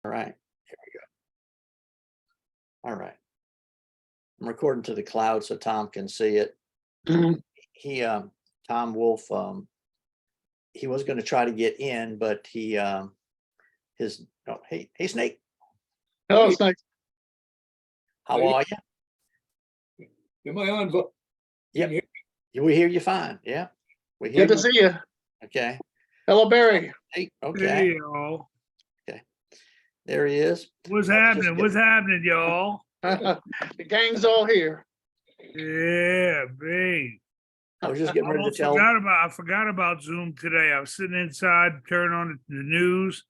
All right. Here we go. All right. I'm recording to the cloud so Tom can see it. Mhm. He, Tom Wolf, he was going to try to get in, but oh, hey, Snake, Oh, it's nice. how Hey. are you? Am I on? Can Yep. you- We hear you fine. Yeah. We hear Good to you. see you. Okay. Hello, Barry. Hey, okay. Hey, y'all. There he is. What's I was just happening? What's happening, y'all? The gang's all here. Yeah, babe. I was just getting ready to Almost tell. I forgot about Zoom today. I was sitting inside, turning on the news.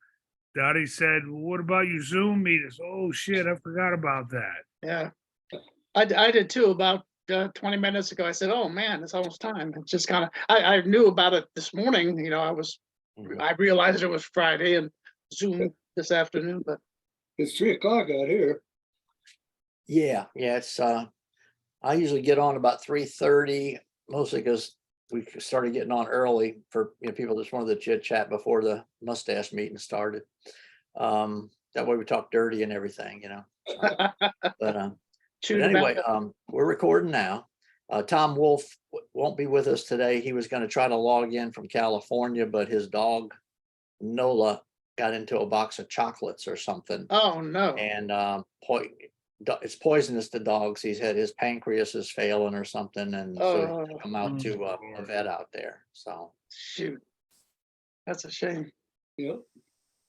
Dottie said, well, what about your Zoom meetings? Oh shit, I forgot about that. Yeah. I did too about 20 minutes ago. I said, oh man, it's almost time. It's just kind of, I knew about it this morning. You know, Mhm. I realized it was Friday and Zoom this afternoon, but It's 3 o'clock out here. Yeah. It's I usually get on about 3:30, mostly because we started getting on early for people just wanted to chit chat before the mustache meeting started. That way we talk dirty and everything. But chewed anyway, about it. we're recording now. Tom Wolf won't be with us today. He was going to try to log in from California, but his dog Nola got into a box of chocolates or something, Oh no. and it's poisonous to dogs. He's had his pancreas is failing or something, and so he had to Oh, come out to a Lord. vet out there. So shoot. That's a shame. Yeah.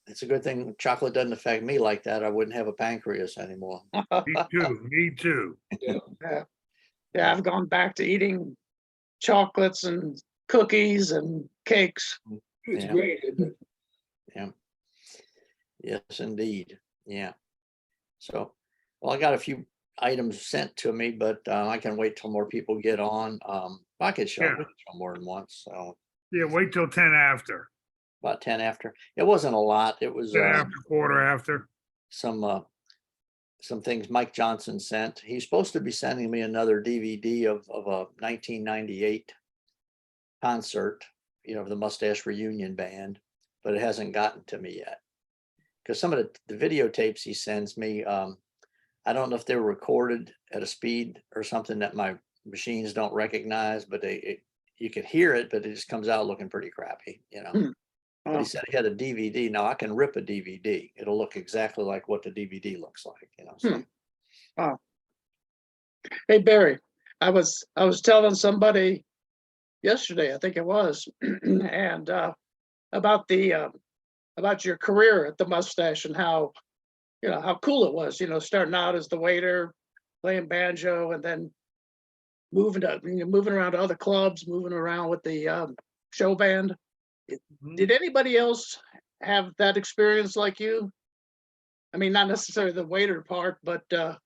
it's a good thing chocolate doesn't affect me like that. I wouldn't have a pancreas anymore. Me too. Me too. Yeah, I've gone back to eating chocolates and cookies and cakes. It's Yeah. great, isn't it? Yes, indeed. Yeah. So, well, I got a few items sent to me, but I can wait till more people get on. I could show Yeah. more than once. So Yeah, wait till 10 after. about 10 after. It wasn't a lot. It was 10 after, quarter after. some things Mike Johnson sent. He's supposed to be sending me another DVD of a 1998 concert, of the Mustache Reunion Band, but it hasn't gotten to me yet. Because some of the videotapes he sends me, I don't know if they were recorded at a speed or something that my machines don't recognize, but you can hear it, but it just comes out looking pretty crappy. But Oh, he said he had a DVD. Now I can rip a DVD. It'll look exactly like what the DVD looks like, So hey Barry, I was telling somebody yesterday, I think it was, and about about your career at the Mustache and how how cool it was. Starting out as the waiter, playing banjo, and then moving around to other clubs, moving around with the show band. Did anybody else have that experience like you? I mean, not necessarily the waiter part, but the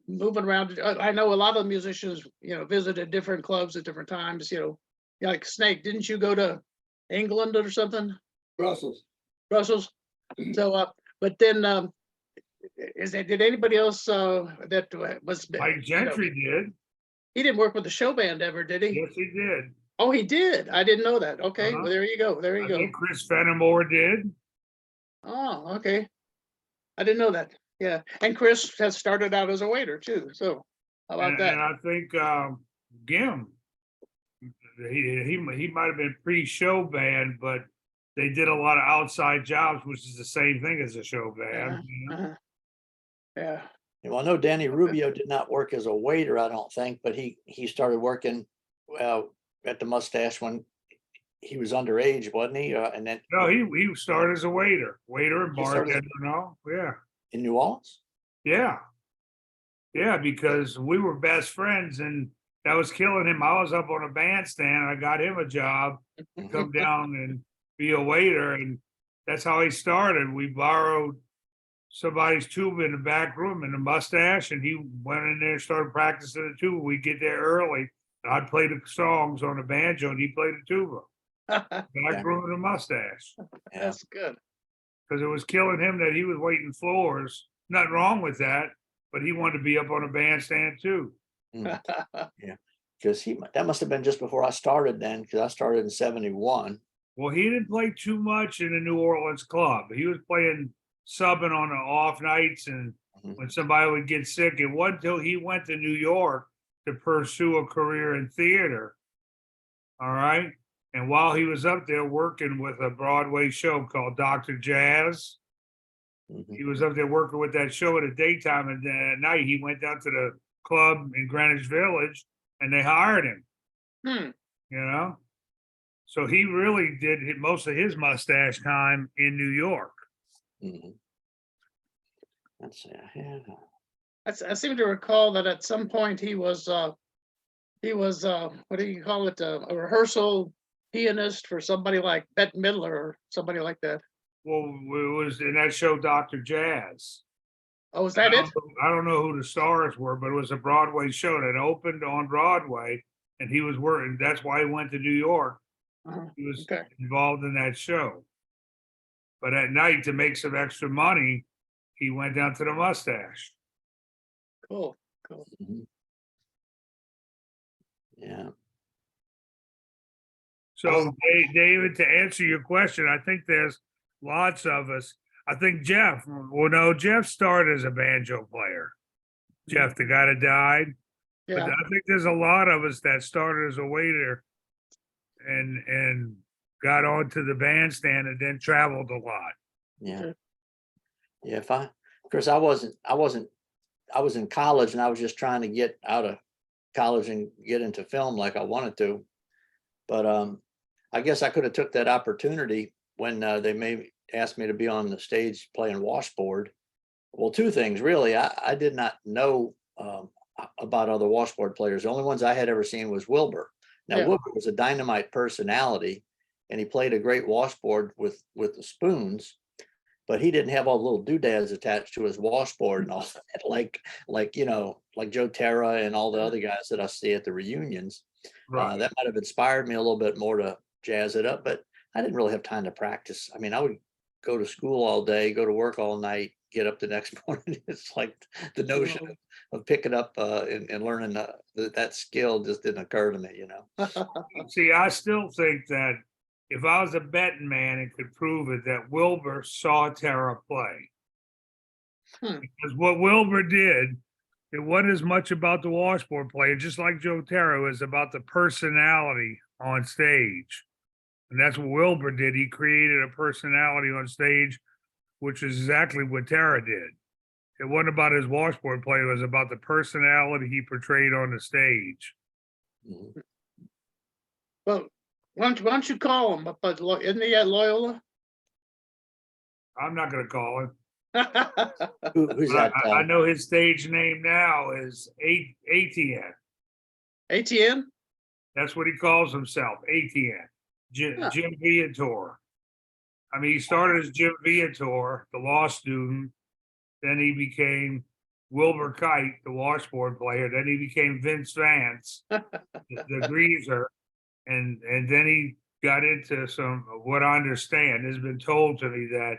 moving around. I know a lot of musicians, visited different clubs at different times. Like Snake, didn't you go to England or something? Brussels. Brussels. So, but then, did anybody else that was? Mike Gentry did. He didn't work with the show band ever, did he? Yes, he did. Oh, he did. I didn't know that. Okay, Uh-huh. well, there you go. There you I go. think Chris Fenimore did. Oh, okay. I didn't know that. Yeah, and Chris has started out as a waiter too. So, how about And that? I think Gim, he might have been pre-show band, but they did a lot of outside jobs, which is the same thing as a show band. Uh-huh. Yeah. Well, I know Danny Rubio did not work as a waiter, I don't think, but he started working at the Mustache when he was underage, wasn't he? And then No, he started as a waiter and He started as- bartender and all. Yeah, in New Orleans. yeah, yeah. Because we were best friends, and that was killing him. I was up on a bandstand. I got him a job to come down and be a waiter, and that's how he started. We borrowed somebody's tuba in the back room in the Mustache, and he went in there and started practicing the tuba. We'd get there early. I'd play the songs on the banjo, and he played the tuba. And I Yeah. grew the Mustache Yeah. That's good. because it was killing him that he was waiting floors. Nothing wrong with that, but he wanted to be up on a bandstand too. Because that must have been just before I started then, because I started in 71. Well, he didn't play too much in the New Orleans club. He was playing subbing on the off nights, and Mhm. when somebody would get sick, it wasn't until he went to New York to pursue a career in theater. All right. And while he was up there working with a Broadway show called Dr. Jazz, Mhm. he was up there working with that show in the daytime, and then at night he went down to the club in Greenwich Village and they hired him, Hmm, you know? So he really did most of his mustache time in New York. Mhm. Let's see, I had, I seem to recall that at some point he was, what do you call it, a rehearsal pianist for somebody like Bette Midler or somebody like that. Well, it was in that show, Dr. Jazz. Oh, is that it? I don't know who the stars were, but it was a Broadway show that opened on Broadway, and he was working. That's why he went to New York. Uh-huh. He was Okay. involved in that show. But at night, to make some extra money, he went down to the Mustache. Cool, cool. mhm. Yeah, So, David, to answer your question, I think there's lots of us. I think Jeff, well, no, Jeff started as a banjo player. Jeff, the guy that died. But Yeah, I think there's a lot of us that started as a waiter and got onto the bandstand and then traveled a lot. yeah. Okay. Yeah, if I, of course, I was in college and I was just trying to get out of college and get into film like I wanted to. But I guess I could have took that opportunity when they asked me to be on the stage playing washboard. Well, two things really. I did not know about other washboard players. The only ones I had ever seen was Wilbur. Now Yeah. Wilbur was a dynamite personality, and he played a great washboard with the spoons. But he didn't have all the little doodads attached to his washboard and all that, like like Joe Terra and all the other guys that I see at the reunions. Right. That might have inspired me a little bit more to jazz it up, but I didn't really have time to practice. I mean, I would go to school all day, go to work all night, get up the next morning. It's like the notion of picking up and learning that skill just didn't occur to me, See, I still think that if I was a betting man and could prove it, that Wilbur saw Terra play. Hmm. Because what Wilbur did, it wasn't as much about the washboard player, just like Joe Terra, it was about the personality on stage. And that's what Wilbur did. He created a personality on stage, which is exactly what Terra did. It wasn't about his washboard play, it was about the personality he portrayed on the stage. Mhm. Well, why don't you call him up at, isn't he at Loyola? I'm not gonna call him. Who's But that? I know his stage name now is ATN. ATN? That's what he calls himself, ATN. Huh. Jim Viator. I mean, he started as Jim Viator, the law student. Then he became Wilbur Kite, the washboard player. Then he became Vince Vance, the greaser. And then he got into what I understand has been told to me that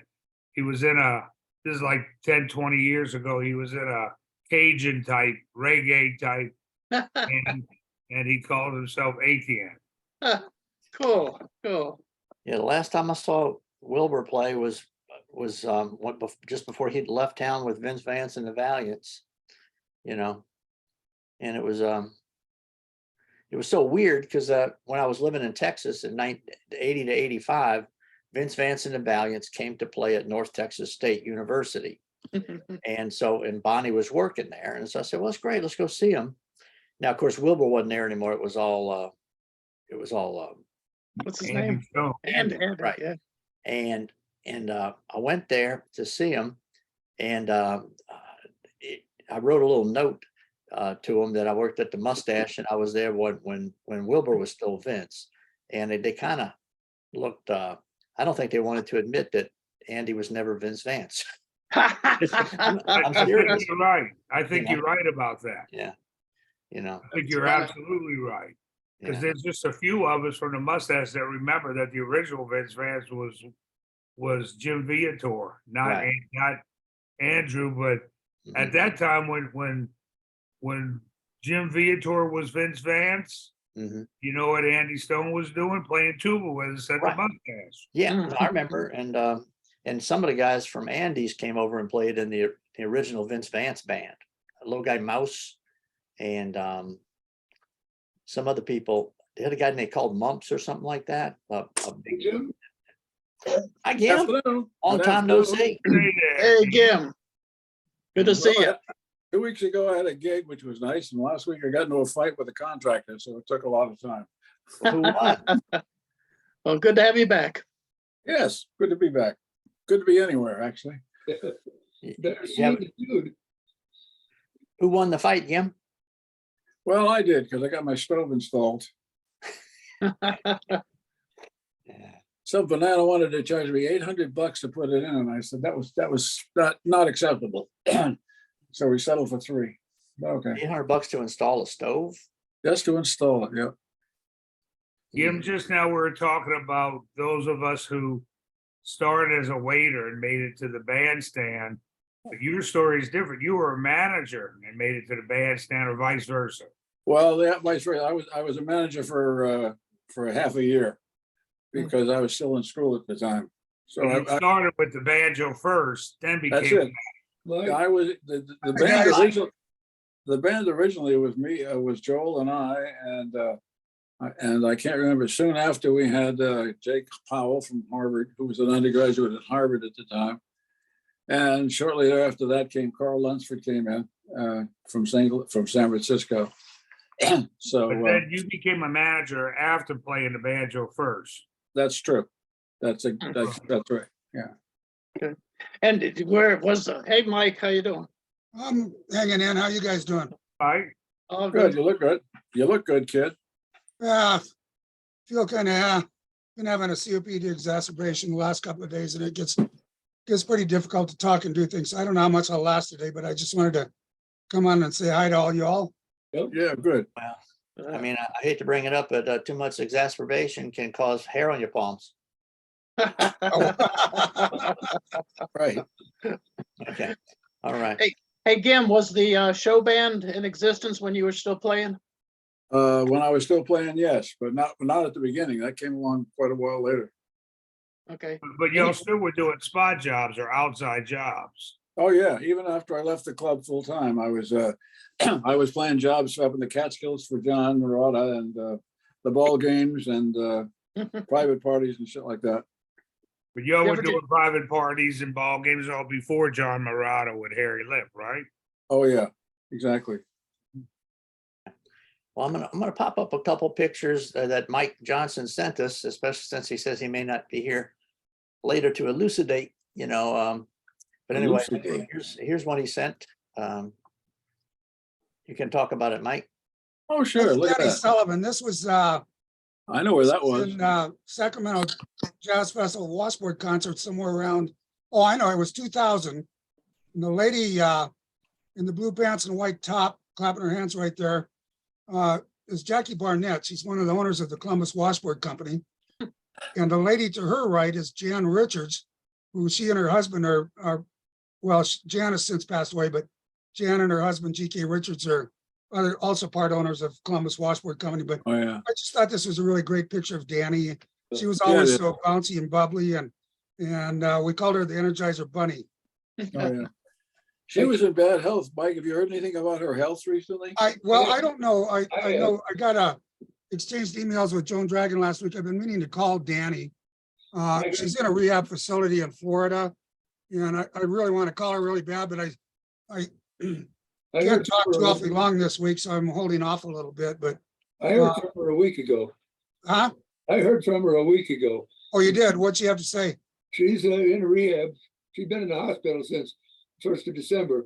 he was this is like 10, 20 years ago, he was in a Cajun type, reggae type, and he called himself ATN. Cool, cool. Yeah, the last time I saw Wilbur play was just before he'd left town with Vince Vance and the Valiants, and it was so weird because when I was living in Texas in 80 to 85, Vince Vance and the Valiants came to play at North Texas State University, and Bonnie was working there, and so I said, "Well, it's great. Let's go see him." Now, of course, Wilbur wasn't there anymore. It was all What's his Andy name? Stone. Andy, right. yeah. and I went there to see him, and I wrote a little note to him that I worked at the Mustache and I was there when Wilbur was still Vince, and they kind of looked. I don't think they wanted to admit that Andy was never Vince Vance. I'm I think serious. you're right. I think Yeah. you're right about that. Yeah, I think you're funny. absolutely right. Because yeah, there's just a few of us from the Mustache that remember that the original Vince Vance was Jim Viator, Right. not Andrew. But at mhm, that time, when Jim Viator was Vince Vance, Mhm. You know what Andy Stone was doing? Playing tuba with us at the Right. Mustache. Yeah, Mm. no, I remember, and some of the guys from Andy's came over and played in the original Vince Vance band. A little guy Mouse and some other people. They had a guy they called Mumps or something like that. A big, Jim, I get him. afternoon. Long Good time no afternoon. see. Hey there. Hey, Jim. Good to see Well, you. 2 weeks ago, I had a gig, which was nice, and last week I got into a fight with a contractor, so it took a lot of time. Who won? Well, good to have you back. Yes, good to be back. Good to be anywhere, actually. You Better see have- the dude. Who won the fight, Jim? Well, I did, because I got my stove installed. Yeah. Some banana wanted to charge me $800 to put it in, and I said that was not acceptable. So we settled for $3. Okay, $800 to install a stove? just to install it, yeah. Jim, just now we were talking about those of us who started as a waiter and made it to the bandstand. But your story is different. You were a manager and made it to the bandstand or vice versa. Well, that vice versa. I was a manager for a half a year because I was still in school at the time. So So you started with the banjo first, then that's became. it. Mike, I was the band the band originally was me, was Joel and I, and I can't remember. Soon after we had Jake Powell from Harvard, who was an undergraduate at Harvard at the time, and shortly after that came Carl Lunsford came in from San Francisco. So But then you became a manager after playing the banjo first. that's true. That's right. And where was, hey, Mike, how you doing? I'm hanging in. How you guys doing? Right? All Good. good. You look good. You look good, kid. Yeah, feel kind of, been having a COPD exacerbation the last couple of days and it gets pretty difficult to talk and do things. I don't know how much I'll last today, but I just wanted to come on and say hi to all y'all. Yeah, good. I mean, I hate to bring it up, but too much exacerbation can cause hair on your palms. Right. Okay, all right. Hey, Gim, was the show band in existence when you were still playing? When I was still playing, yes, but not at the beginning. That came along quite a while later. Okay. But y'all still were doing spot jobs or outside jobs. Oh yeah, even after I left the club full time, I was I was playing jobs up in the Catskills for John Marotta and the ball games and private parties and shit like that. But y'all You were ever doing private parties and ball games all before John Murata with Harry Lip, right? Oh yeah, exactly. Well, I'm gonna pop up a couple pictures that Mike Johnson sent us, especially since he says he may not be here later to elucidate, but anyway, Elucidate. here's one he sent. You can talk about it, Mike. Oh sure, That's look at Danny that. Sullivan. This was I know where that was. in Sacramento Jazz Festival Washboard concert somewhere around, oh, I know, it was 2000. And the lady in the blue pants and white top, clapping her hands right there, is Jackie Barnett. She's one of the owners of the Columbus Washboard Company. And the lady to her right is Jan Richards, who she and her husband are well, Jan has since passed away, but Jan and her husband, G.K. Richards, are also part owners of Columbus Washboard Company. But Oh yeah. I just thought this was a really great picture of Danny. She was Yeah, always yeah. so bouncy and bubbly, and we called her the Energizer Bunny. Oh yeah. She was in bad health. Mike, have you heard anything about her health recently? I don't know. I know I got exchanged emails with Joan Dragon last week. I've been meaning to call Danny. She's in a rehab facility in Florida, and I really want to call her really bad, but I I can't heard talk from too her- awfully long this week, so I'm holding off a little bit. But I heard from her a week ago. huh? I heard from her a week ago. Oh, you did? What'd you have to say? She's in rehab. She's been in the hospital since 1st of December.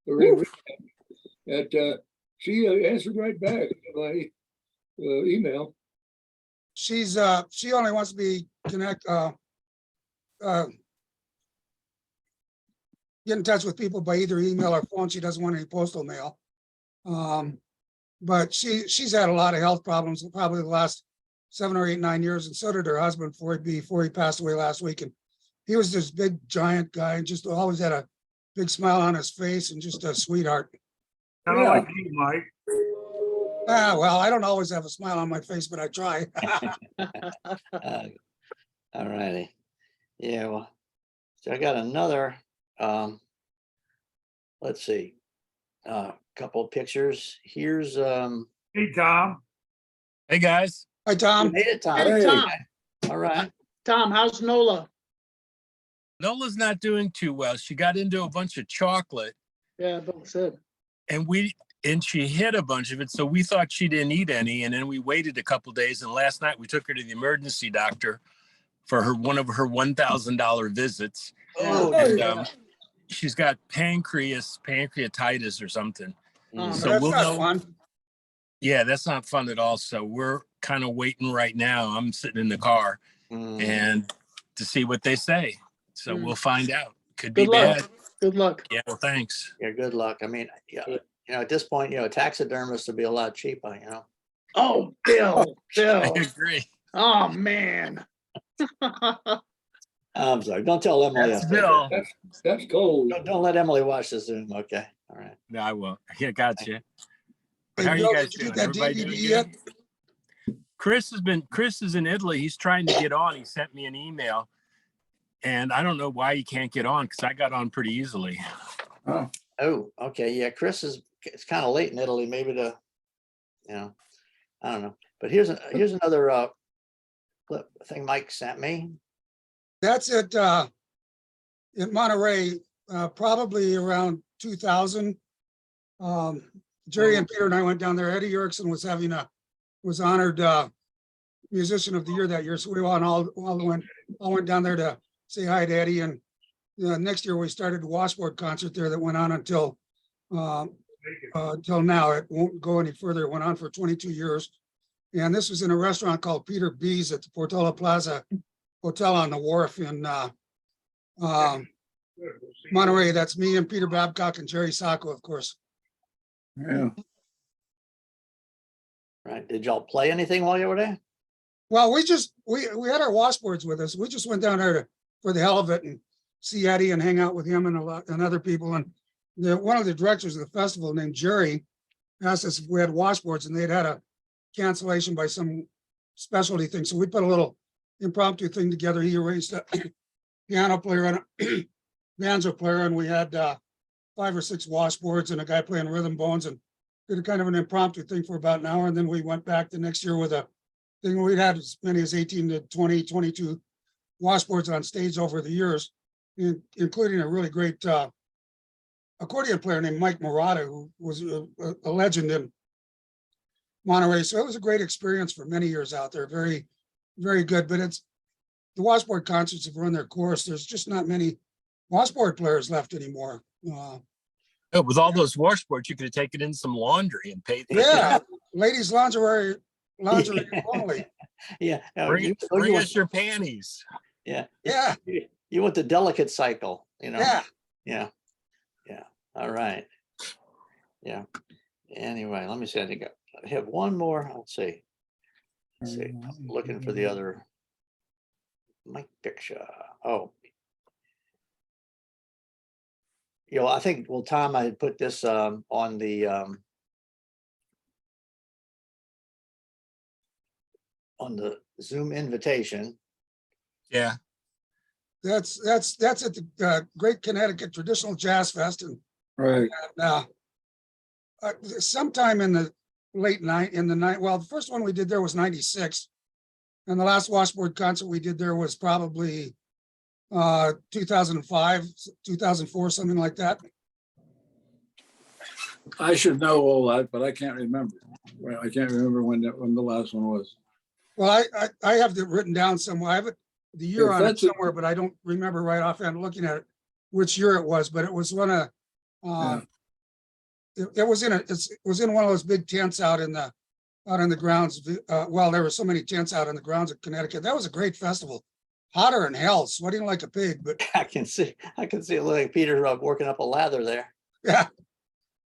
Or in rehab. And she answered right back to my email. She's she only wants to be get in touch with people by either email or phone. She doesn't want any postal mail. But she's had a lot of health problems probably the last 7 or 8, 9 years, and so did her husband before he passed away last week. And he was this big giant guy and just always had a big smile on his face and just a sweetheart. Kind of Yeah. like you, Mike. Well, I don't always have a smile on my face, but I try. Uh, All righty. Yeah, well, so I got another, let's see, couple of pictures. Here's, Hey, Tom. Hey, guys. Hi, you Tom. made it, Tom. Hey, Hey. Tom, All right. Tom, how's Nola? Nola's not doing too well. She got into a bunch of chocolate Yeah, Bill said. and she hid a bunch of it. So we thought she didn't eat any. And then we waited a couple days. And last night we took her to the emergency doctor for one of her $1,000 visits. Oh, And yeah. she's got pancreatitis or something. Oh, So That's we'll not know. fun. Yeah, that's not fun at all. So we're kind of waiting right now. I'm sitting in the car Mm, and to see what they say. So Mm. we'll find out. Could be Good luck. bad. Good luck. Yeah, well, thanks. yeah, good luck. I mean, yeah, at this point, a taxidermist would be a lot cheaper. Oh, Bill, I Bill. agree. Oh, man. I'm sorry. Don't tell Emily. I That's said that. Bill. That's cold. Don't let Emily watch the Zoom. Okay. All right. No, I won't. Yeah, gotcha. Hey, How are Bill, you guys did you doing? get that Everybody DVD doing yet? good? Chris is in Italy. He's trying to get on. He sent me an email. And I don't know why he can't get on because I got on pretty easily. Oh, Oh, okay. Yeah, Chris it's kind of late in Italy, maybe I don't know. But here's another clip thing Mike sent me. That's at in Monterey, probably around 2000. Jerry and Peter and I went down there. Eddie Erickson was honored musician of the year that year. So we all went down there to say hi to Eddie. And next year we started a washboard concert there that went on until now. It won't go any further. It went on for 22 years. And this was in a restaurant called Peter B's at the Portola Plaza Hotel on the wharf in Monterey. That's me and Peter Babcock and Jerry Sacco, of course. yeah. Right. Did y'all play anything while you were there? Well, we had our washboards with us. We just went down there for the hell of it and see Eddie and hang out with him and other people. And one of the directors of the festival named Jerry asked us if we had washboards, and they'd had a cancellation by some specialty thing. So we put a little impromptu thing together. He arranged a piano player and a banjo player, and we had 5 or 6 washboards and a guy playing rhythm bones, and did a kind of an impromptu thing for about an hour. And then we went back the next year with a thing. We'd had as many as 18 to 20, 22 washboards on stage over the years, including a really great accordion player named Mike Murata, who was a legend in Monterey. So it was a great experience for many years out there. Very, very good. But the washboard concerts have run their course. There's just not many washboard players left anymore. Oh, with all those washboards, you could have taken in some laundry and paid. Yeah, ladies lingerie only. Yeah. no, Bring you us your panties. yeah. Yeah, You went the delicate cycle, yeah. Yeah. Yeah. All right. Yeah. Anyway, let me see. I have one more. Let's see. I'm looking for the other Mike picture. Oh. I think, well, Tom, I had put this on the Zoom invitation. Yeah. That's at the Great Connecticut Traditional Jazz Fest, and Right. sometime in the well, the first one we did there was 96, and the last washboard concert we did there was probably 2005, 2004, something like that. I should know all that, but I can't remember. Well, I can't remember when the last one was. Well, I have it written down somewhere. I have the year If on it that's it- somewhere, but I don't remember right offhand looking at it which year it was. But it was one of it was in one of those big tents out in the grounds. Well, there were so many tents out in the grounds of Connecticut. That was a great festival. Hotter than hell, sweating like a pig. But I can see it like Peter working up a lather there. yeah,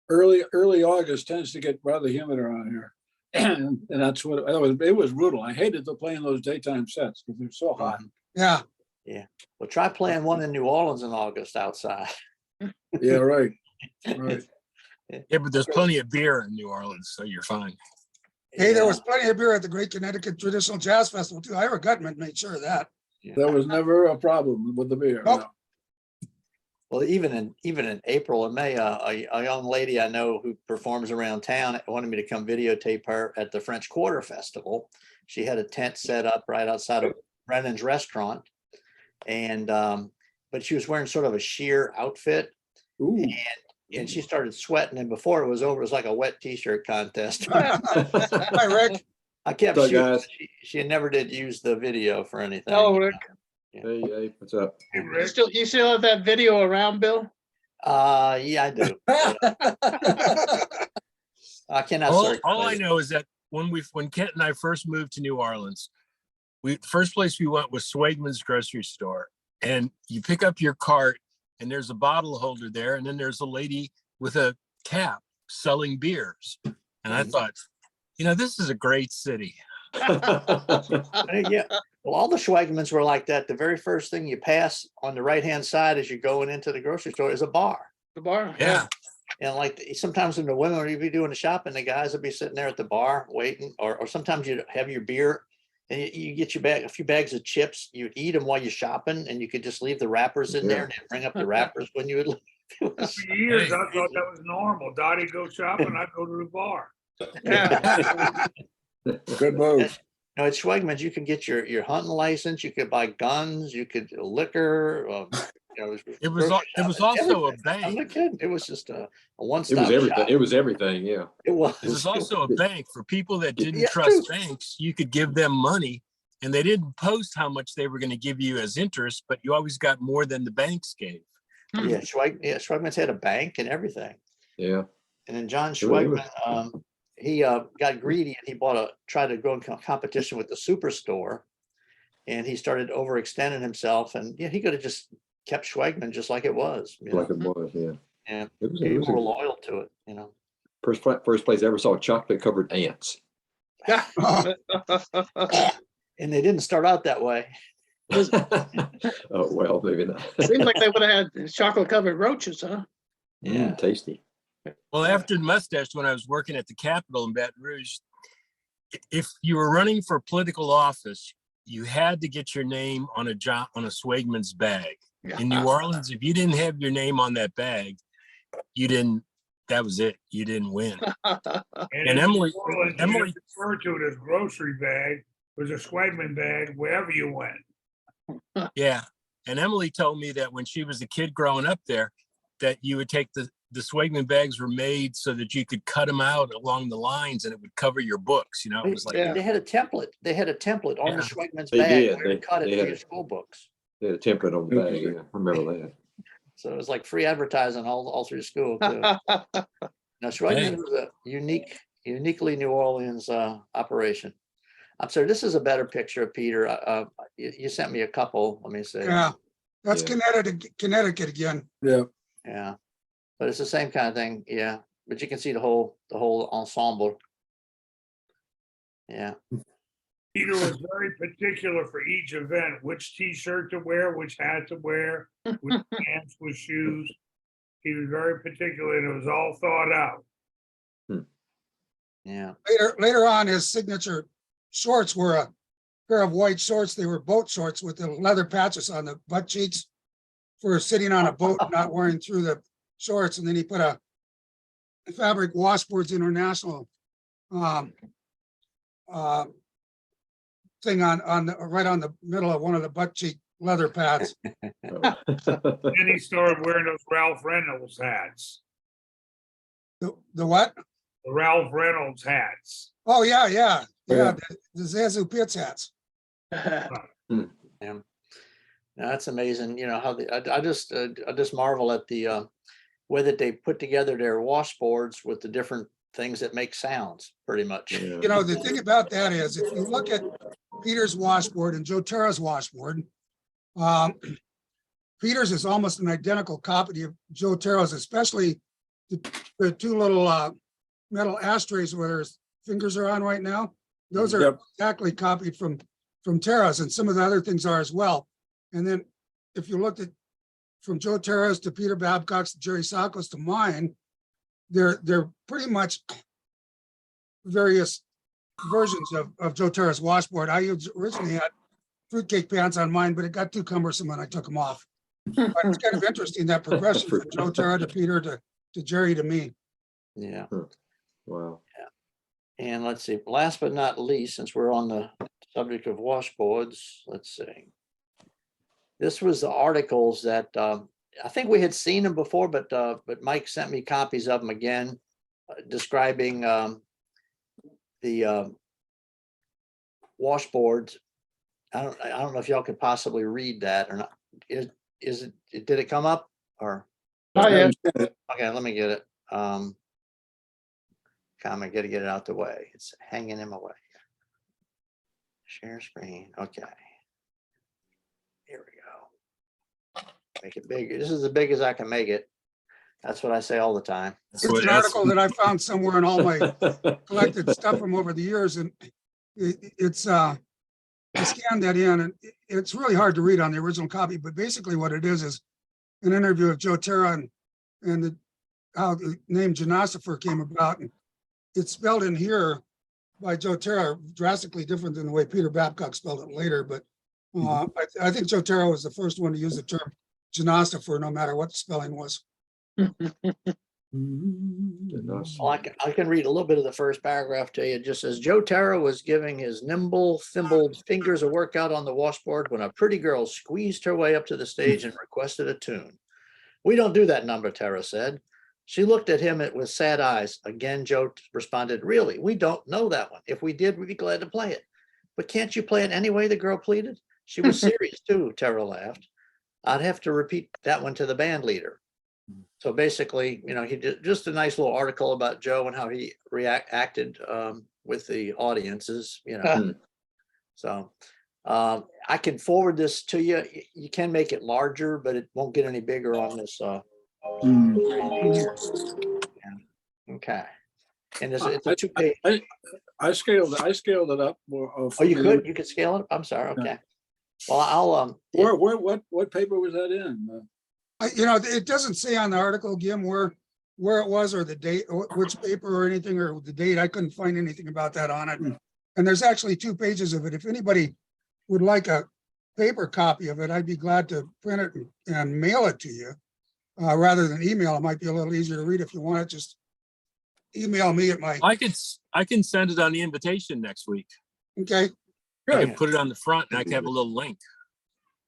Early August tends to get rather humid around here. And that's what it was brutal. I hated playing those daytime sets because they're so hot. yeah. Well, try playing one in New Orleans in August outside. Yeah, right. Right. Yeah, but there's plenty of beer in New Orleans, so you're fine. Hey, there Yeah, was plenty of beer at the Great Connecticut Traditional Jazz Festival too. Ira Gutman made sure of that. There was never a problem with the beer. Nope. no. well, even in April and May, a young lady I know who performs around town wanted me to come videotape her at the French Quarter Festival. She had a tent set up right outside of Brennan's restaurant. And but she was wearing sort of a sheer outfit, Ooh. and she started sweating, and before it was over, it was like a wet t-shirt contest. Hi, Rick. I kept What's up, shooting, guys? she never did use the video for anything. Oh, Rick, Hey, what's up? Hey, you Rick, still have that video around, Bill? Yeah, I do. I cannot All I circulate it. know is that when Kent and I first moved to New Orleans, the first place we went was Swagman's grocery store. And you pick up your cart and there's a bottle holder there. And then there's a lady with a cap selling beers. And I Mhm. thought, this is a great city. Yeah, well, all the Schwegmans were like that. The very first thing you pass on the right-hand side as you're going into the grocery store is a bar. The bar? Yeah. And like sometimes when the women would be doing the shopping, the guys would be sitting there at the bar waiting, or sometimes you'd have your beer and you get your bag, a few bags of chips, you'd eat them while you're shopping, and you could just leave the wrappers in there and they'd bring up the wrappers when you would leave. It was- for years, I thought that was normal. Dottie'd go shopping, I'd go to the bar. Yeah. Good move. No, at Schwegmans, you could get your hunting license, you could buy guns, you could liquor. It was also a I'm bank. not kidding. It was just a It one-stop was everything. shop. It was everything. Yeah. It was. It was also a bank for people that didn't Yeah, trust true. banks. You could give them money and they didn't post how much they were going to give you as interest, but you always got more than the banks gave. Yeah, Schwegmans had a bank and everything. Yeah. And then John It was- Schwegman, he got greedy and he tried to go in competition with the Superstore. And he started overextending himself, and yeah, he could have just kept Schwegman just like it was. Like it was. Yeah. And It was, people were loyal to it. first place I ever saw chocolate covered ants. And they didn't start out that way. Oh, well, maybe not. Seems like they would have had chocolate covered roaches, huh? Yeah. Tasty. Well, after the mustache, when I was working at the Capitol in Baton Rouge, if you were running for political office, you had to get your name on a Swagman's bag. In New Orleans, if you didn't have your name on that bag, that was it. You didn't win. And And in Emily- New Orleans, you Emily- didn't refer to it as grocery bag, it was a Schwegman bag wherever you went. Yeah. And Emily told me that when she was a kid growing up there, that you would take the Swagman bags were made so that you could cut them out along the lines and it would cover your books. It was like, Yeah. They had a template. They had a template on the Yeah. Schwegman's They bag. did. Where to cut it They for had your it. school books. They had a template on the bag. Yeah, I remember that. So it was like free advertising all through school too. Now Schwegman was a uniquely New Orleans operation. I'm sorry, this is a better picture of Peter. You sent me a couple. Let me see. Yeah, that's Yeah. Connecticut again. Yeah. Yeah, but it's the same kind of thing. Yeah, but you can see the whole ensemble. Yeah. Peter was very particular for each event, which T-shirt to wear, which hat to wear, which pants, which shoes. He was very particular, and it was all thought out. Yeah. Later on, his signature shorts were a pair of white shorts. They were boat shorts with the leather patches on the butt cheeks for sitting on a boat, not wearing through the shorts. And then he put a Fabric Washboards International thing right on the middle of one of the butt cheek leather pads. Oh. Then he started wearing those Ralph Reynolds hats, The what? the Ralph Reynolds hats. Oh, yeah. Yeah. The Zazu Pitts hats. Yeah. Now, that's amazing. How I just marvel at the way that they put together their washboards with the different things that make sounds, pretty much. Yeah. The thing about that is, if you look at Peter's washboard and Joe Terra's washboard, Peter's is almost an identical copy of Joe Terra's, especially the two little metal ashtrays where his fingers are on right now. Those are Yep. exactly copied from Terra's, and some of the other things are as well. And then if you looked at from Joe Terra's to Peter Babcock's to Jerry Sakos to mine, they're pretty much various versions of Joe Terra's washboard. I originally had fruitcake pants on mine, but it got too cumbersome and I took them off. But it's kind of interesting, that progression from Joe Terra to Peter to Jerry to me. Yeah. Wow. And let's see, last but not least, since we're on the subject of washboards, let's see. This was the articles that I think we had seen them before, but Mike sent me copies of them again, describing the washboards. I don't know if y'all could possibly read that or not. Is it, did it come up or? Oh, yeah. Okay, let me get it. Comment, gotta get it out the way. It's hanging in my way. Share screen, okay. Here we go. Make it big. This is as big as I can make it. That's what I say all the time. It's an article that I found somewhere in all my collected stuff from over the years, and I scanned that in, and it's really hard to read on the original copy, but basically what it is an interview of Joe Terra and how the name Genosifer came about. And it's spelled in here by Joe Terra drastically different than the way Peter Babcock spelled it later, but I think Joe Terra was the first one to use the term Genosifer, no matter what the spelling was. Well, I can read a little bit of the first paragraph to you. It just says, Joe Terra was giving his nimble, thimbled fingers a workout on the washboard when a pretty girl squeezed her way up to the stage and requested a tune. We don't do that number, Terra said. She looked at him with sad eyes. Again, Joe responded, really, we don't know that one. If we did, we'd be glad to play it. But can't you play it anyway, the girl pleaded. She was serious too, Terra laughed. I'd have to repeat that one to the band leader. So basically, you know, he did just a nice little article about Joe and how he acted with the audiences, you know. So I can forward this to you. You can make it larger, but it won't get any bigger on this. Okay. And it's a 2-page. I scaled it up. Oh, you could scale it? I'm sorry. Okay. Well, I'll What paper was that in? It doesn't say on the article, Jim, where it was or the date, or which paper or anything, or the date. I couldn't find anything about that on it. And there's actually 2 pages of it. If anybody would like a paper copy of it, I'd be glad to print it and mail it to you. Rather than email, it might be a little easier to read. If you want it, just email me at my, I can send it on the invitation next week. okay? I can put it on the front and I can have a little link.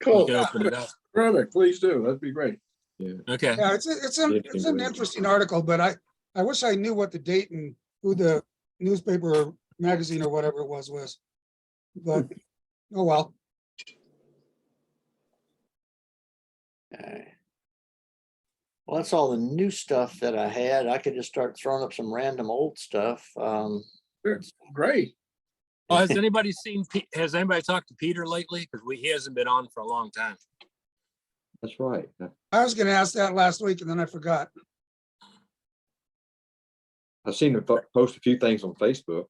You Cool. can open it up. Perfect, please do. That'd be great. Okay. Yeah, it's an interesting article, but I wish I knew what the date and who the newspaper or magazine or whatever it was. But, oh well. Okay. Well, that's all the new stuff that I had. I could just start throwing up some random old stuff. Sure. Great. Well, has anybody talked to Peter lately? Because he hasn't been on for a long time. That's right. I was gonna ask that last week and then I forgot. I've seen him post a few things on Facebook,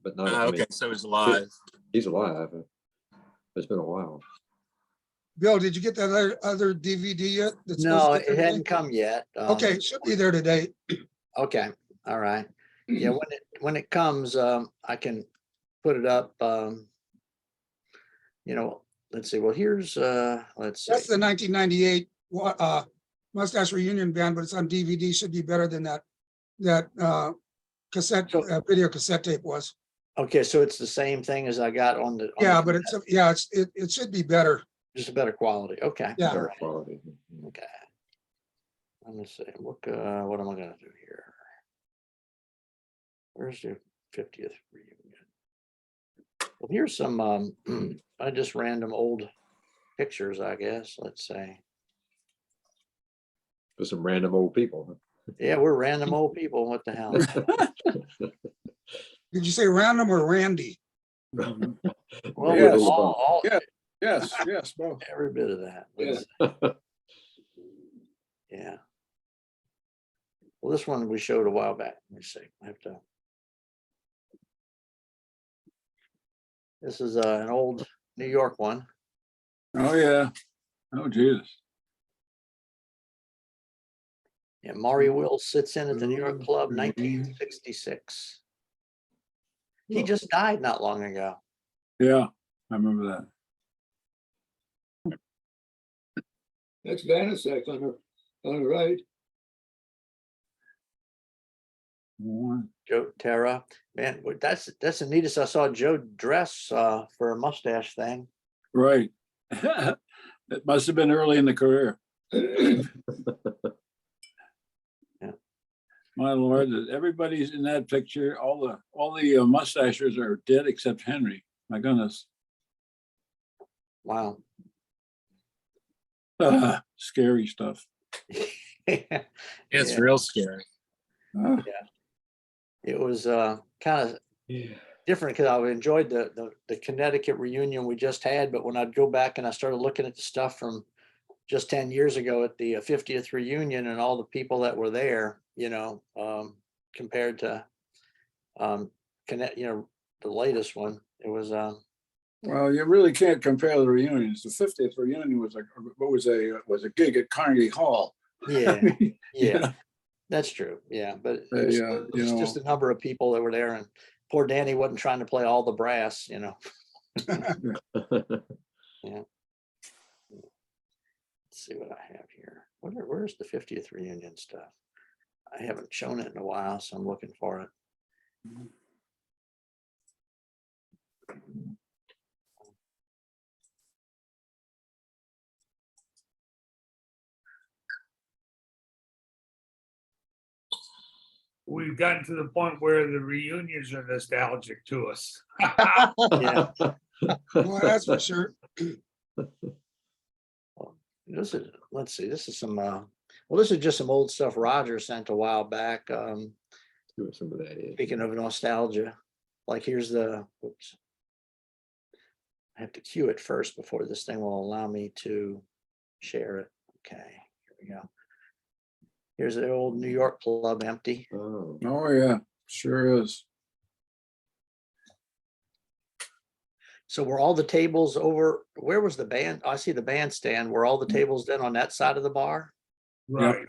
but not. I mean, Okay, so he's alive. he's alive. It's been a while. Bill, did you get that other DVD yet? that's No, supposed to get it there hadn't today? come yet. Okay, it should be there today. Okay, all right. Yeah, when it comes, I can put it up. Let's see. Well, here's let's see. That's the 1998 Mustache Reunion Band, but it's on DVD. Should be better than that cassette video cassette tape was. Okay, so it's the same thing as I got on the. Yeah, but it should be better. Just a better quality. Okay. Yeah. all Better right, quality. Okay. Let me see. What am I gonna do here? Where's the 50th reunion? Well, here's some just random old pictures, I guess. Let's say. For some random old people. Yeah, we're random old people. What the hell? Did you say random or Randy? Well, Yes. all Yes, both. every bit of that. Yes. Yeah. Well, this one we showed a while back. Let me see. I have to. This is an old New York one. Oh, yeah. Oh, Jesus. Yeah, Maury Wills sits in at the New York Club, 1966. He just died not long ago. Yeah, I remember that. That's Vanasek on the right. One. Joe Terra, man, that's the neatest. I saw Joe dress for a mustache thing. Right. It must have been early in the career. My lord, everybody's in that picture. All the mustachers are dead except Henry. My goodness. Wow. Scary stuff. It's Yeah. real scary. Ah, It was kind of different because I enjoyed the Connecticut reunion we just had, but when I'd go back and I started looking at the stuff from just 10 years ago at the 50th reunion and all the people that were there, compared to the latest one, it was Well, you really can't compare the reunions. The 50th reunion was a gig at Carnegie Hall. yeah, You yeah, know, that's true. Yeah, but it They, was, you it's know. just the number of people that were there, and poor Danny wasn't trying to play all the brass, Let's see what I have here. Where's the 50th reunion stuff? I haven't shown it in a while, so I'm looking for it. We've gotten to the point where the reunions are nostalgic to us. Yeah. Well, that's for sure. This is, let's see, this is some, well, this is just some old stuff Roger sent a while back. See what some of that is. Speaking of nostalgia, like here's the, oops. I have to cue it first before this thing will allow me to share it. Okay, here we go. Here's the old New York club empty. Oh, Oh, yeah, sure is. So were all the tables over, where was the band? I see the bandstand. Were all the tables then on that side of the bar? Right.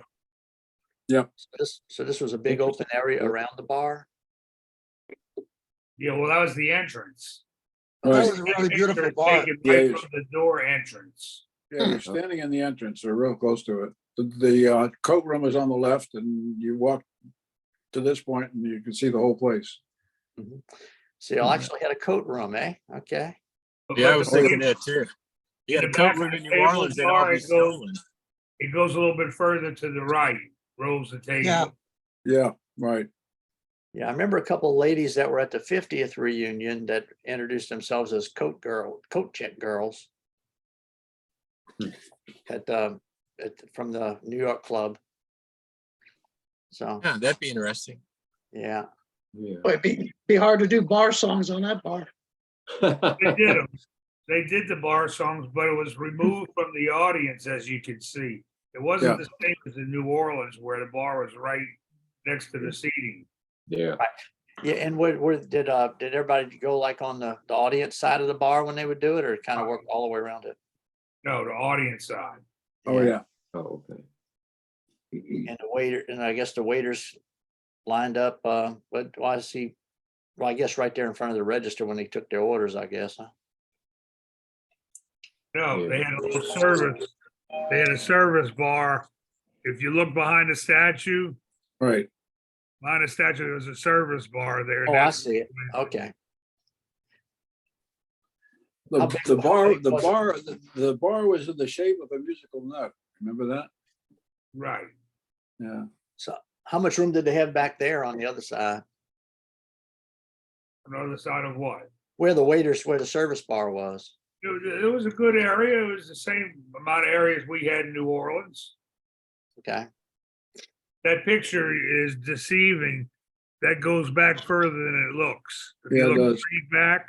So this was a big open area around the bar? Yeah, well, that was the entrance. That Right. was a really beautiful Picture bar. taken Yeah, right yes. from the door entrance. Yeah, you're standing in the entrance or real close to it. The coat room is on the left and you walk to this point and you can see the whole place. So you actually had a coat room, eh? Okay. But Yeah, I look was at the- thinking that too. You had the a back coat of room the in New table Orleans that bar, all be it goes- stolen. It goes a little bit further to the right, rows of table. Yeah. Yeah, right. Yeah, I remember a couple of ladies that were at the 50th reunion that introduced themselves as coat check girls. From the New York club. So, Yeah, that'd be interesting. yeah. yeah. It'd be hard to do bar songs on that bar. They did them. They did the bar songs, but it was removed from the audience, as you can see. It wasn't the same as in New Orleans where the bar was right next to the seating. Yeah. Yeah, and where did everybody go like on the audience side of the bar when they would do it, or kind of work all the way around it? No, the audience side. Oh, yeah. Oh, okay. And the waiter, and I guess the waiters lined up, but I see, well, I guess right there in front of the register when they took their orders, I guess, huh? No, Yeah. they had a little service. They had a service bar. If you look behind the statue, Right. behind the statue, there was a service bar there. Oh, I see it. Okay. How big- The bar, how big was the bar was in the shape of a musical note. Remember that? Right. Yeah. So how much room did they have back there on the other side? On the other side of what? Where the service bar was? It was a good area. It was the same amount of areas we had in New Orleans. Okay. That picture is deceiving. That goes back further than it looks. If Yeah, you it look does. straight back,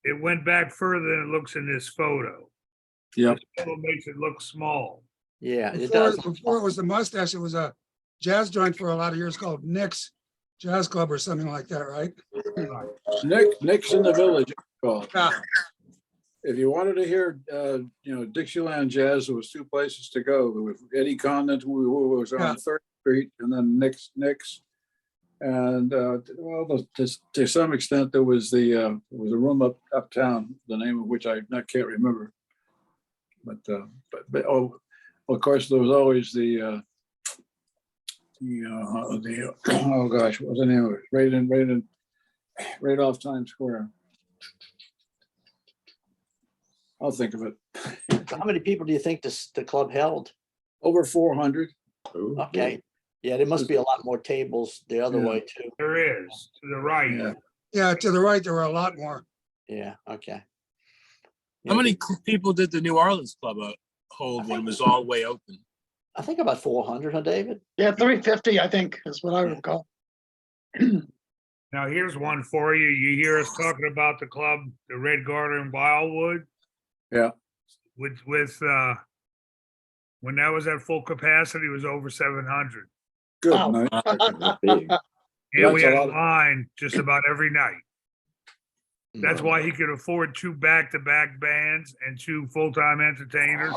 it went back further than it looks in this photo. Yep. This photo makes it look small. Yeah, it Before, does. before it was the Mustache, it was a jazz joint for a lot of years called Nick's Jazz Club or something like that, right? Nick's in the Village. Well, Yeah. if you wanted to hear, Dixieland jazz, there was two places to go. There was Eddie Condon, who was Yeah. on 3rd Street, and then Nick's. And, well, to some extent, there was a room uptown, the name of which I can't remember. But oh, of course, there was always the oh gosh, what was the name of it? Right off Times Square. I'll think of it. How many people do you think the club held? Over 400. Ooh, Okay, yeah, there must be a lot more tables the other Yeah. way too. There is, to the right. Yeah. Yeah, to the right, there were a lot more. Yeah, okay. How Yeah, many people did the New Orleans club hold when it was all way open? I think about 400, huh, David? Yeah, 350, I think, is what I recall. Now, here's one for you. You hear us talking about the club, the Red Garter in Wildwood? Yeah. With, when that was at full capacity, it was over 700. Good Wow. night. That's big. And we That's a had lot a of- line just about every night. That's No. why he could afford 2 back-to-back bands and 2 full-time entertainers,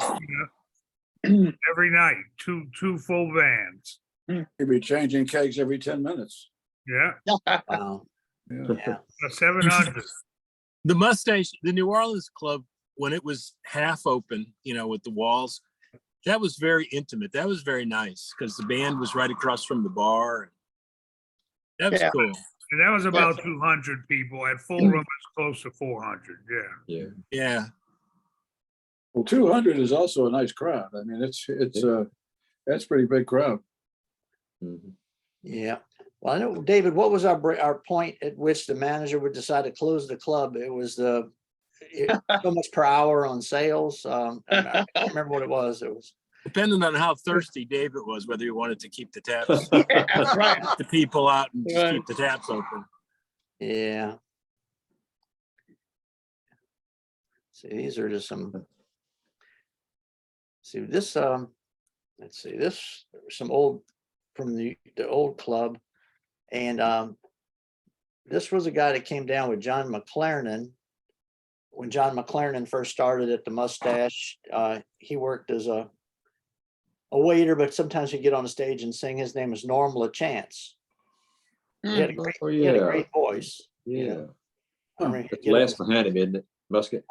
every night, two full bands. You'd be changing kegs every 10 minutes. Yeah, Wow, Yeah. yeah, 700. The Mustache, the New Orleans club, when it was half open, with the walls, that was very intimate. That was very nice because the band was right across from the bar. That was Yeah. cool. And that was about 200 people. At full room, it's close to 400, yeah. Yeah. Yeah. Well, 200 is also a nice crowd. I mean, that's a pretty big crowd. Mhm. yeah. Well, I know, David, what was our point at which the manager would decide to close the club? It was so much per hour on sales. I can't remember what it was. It was, Depending on how thirsty David was, whether he wanted to keep the taps, Yeah, right. the people out and just Right. keep the taps open. yeah. See, these are just some. See this, let's see, this, some old, from the old club. And this was a guy that came down with John McLaren. When John McLaren first started at the Mustache, he worked as a waiter, but sometimes he'd get on the stage and sing. His name is Norm LaChance. He had a great, Oh, he had a yeah. great voice. you Yeah. know. I remember he'd That's get up last behind him, isn't it? Musket?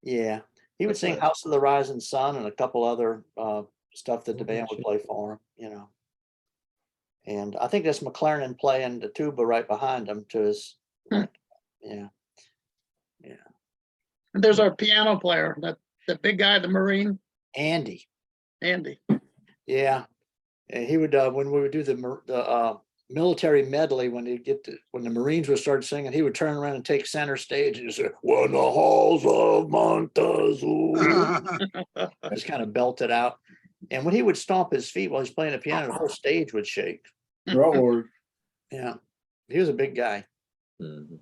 Yeah, he would That's sing nice. House of the Rising Sun and a couple other stuff that the Oh, band would shit. play for him. And I think that's McLaren playing the tuba right behind him to his, Hmm. yeah. There's our piano player, that big guy, the Marine, Andy, Andy. yeah. And he would, when we would do the military medley, when the Marines would start singing, he would turn around and take center stage and say, "When the halls of Montezuma," just kind of belt it out. And when he would stomp his feet while he's playing the piano, the whole stage would shake. Oh, Lord. Yeah, he was a big guy. Mhm.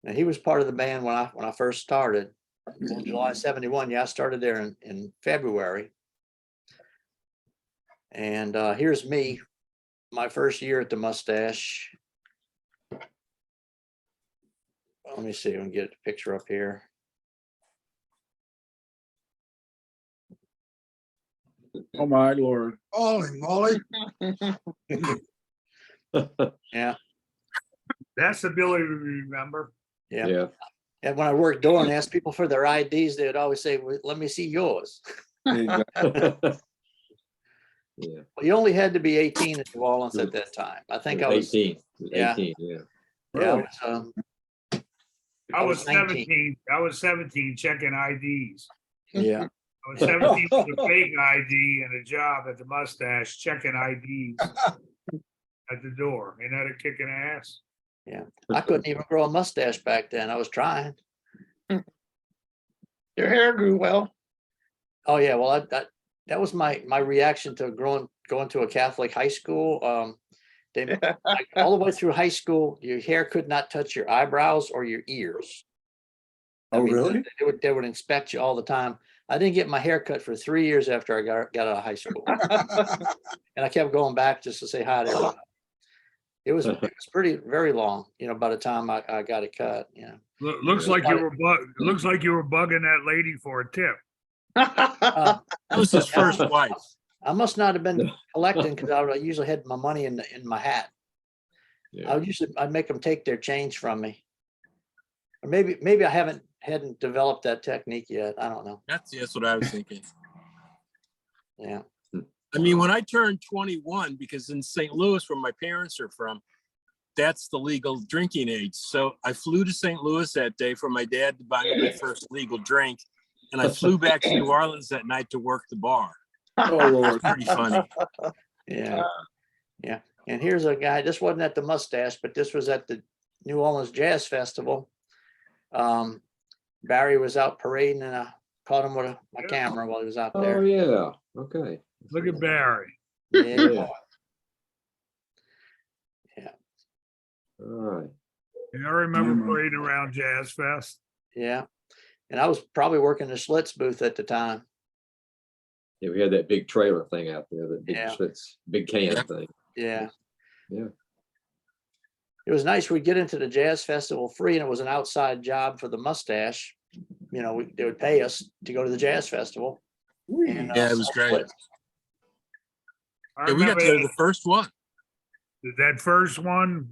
And he was part of the band when I first started. Well, July 71. Yeah, I started there in February. And here's me, my first year at the Mustache. Let me see if I can get a picture up here. Oh, my Lord. Holy moly. Yeah, That's the ability to remember. yeah. Yeah. And when I worked door and asked people for their IDs, they would always say, "Well, let me see yours." Exactly. Yeah. Well, you only had to be 18 in New Orleans at that time. I think I was, 18. yeah. 18, yeah. yeah, I Really? was, I was 19. 17. I was 17 checking IDs. yeah. I was 17 with a fake ID and a job at the Mustache checking IDs at the door. Ain't that a kicking ass? I couldn't even grow a mustache back then. I was trying. Your hair grew well. Oh yeah, well that was my reaction to going to a Catholic high school. They all the way through high school, your hair could not touch your eyebrows or your ears. Oh, really? They would inspect you all the time. I didn't get my hair cut for 3 years after I got out of high school, and I kept going back just to say hi to everybody. It was very long, by the time I got it cut. Looks like you were looks like you were bugging that lady for a tip. That was his first wife. I must not have been collecting because I usually had my money in my hat. Yeah. I'd make them take their change from me. Or maybe I hadn't developed that technique yet. I don't know. That's what I was thinking. Yeah. I mean, when I turned 21, because in St. Louis, where my parents are from, that's the legal drinking age. So I flew to St. Louis that day for my dad to buy me my first legal drink. And I flew back to New Orleans that night to work the bar. Oh, Lord. Pretty funny. Yeah. Yeah. And here's a guy, this wasn't at the Mustache, but this was at the New Orleans Jazz Festival. Barry was out parading and I caught him with my camera while he was out Oh, there. yeah. Okay. Look at Barry. Yeah. Yeah. Yeah. All right. Yeah, I remember parading around Jazz Fest. Yeah. And I was probably working the Schlitz booth at the time. Yeah, we had that big trailer thing out there, that big Yeah. Schlitz, big can thing. Yeah. Yeah. It was nice. We'd get into the Jazz Festival free and it was an outside job for the Mustache. You know, they would pay us to go to the Jazz Festival. And, Yeah, it was sell great. Schlitz. I Yeah, we got to remember go to the first one. that first one,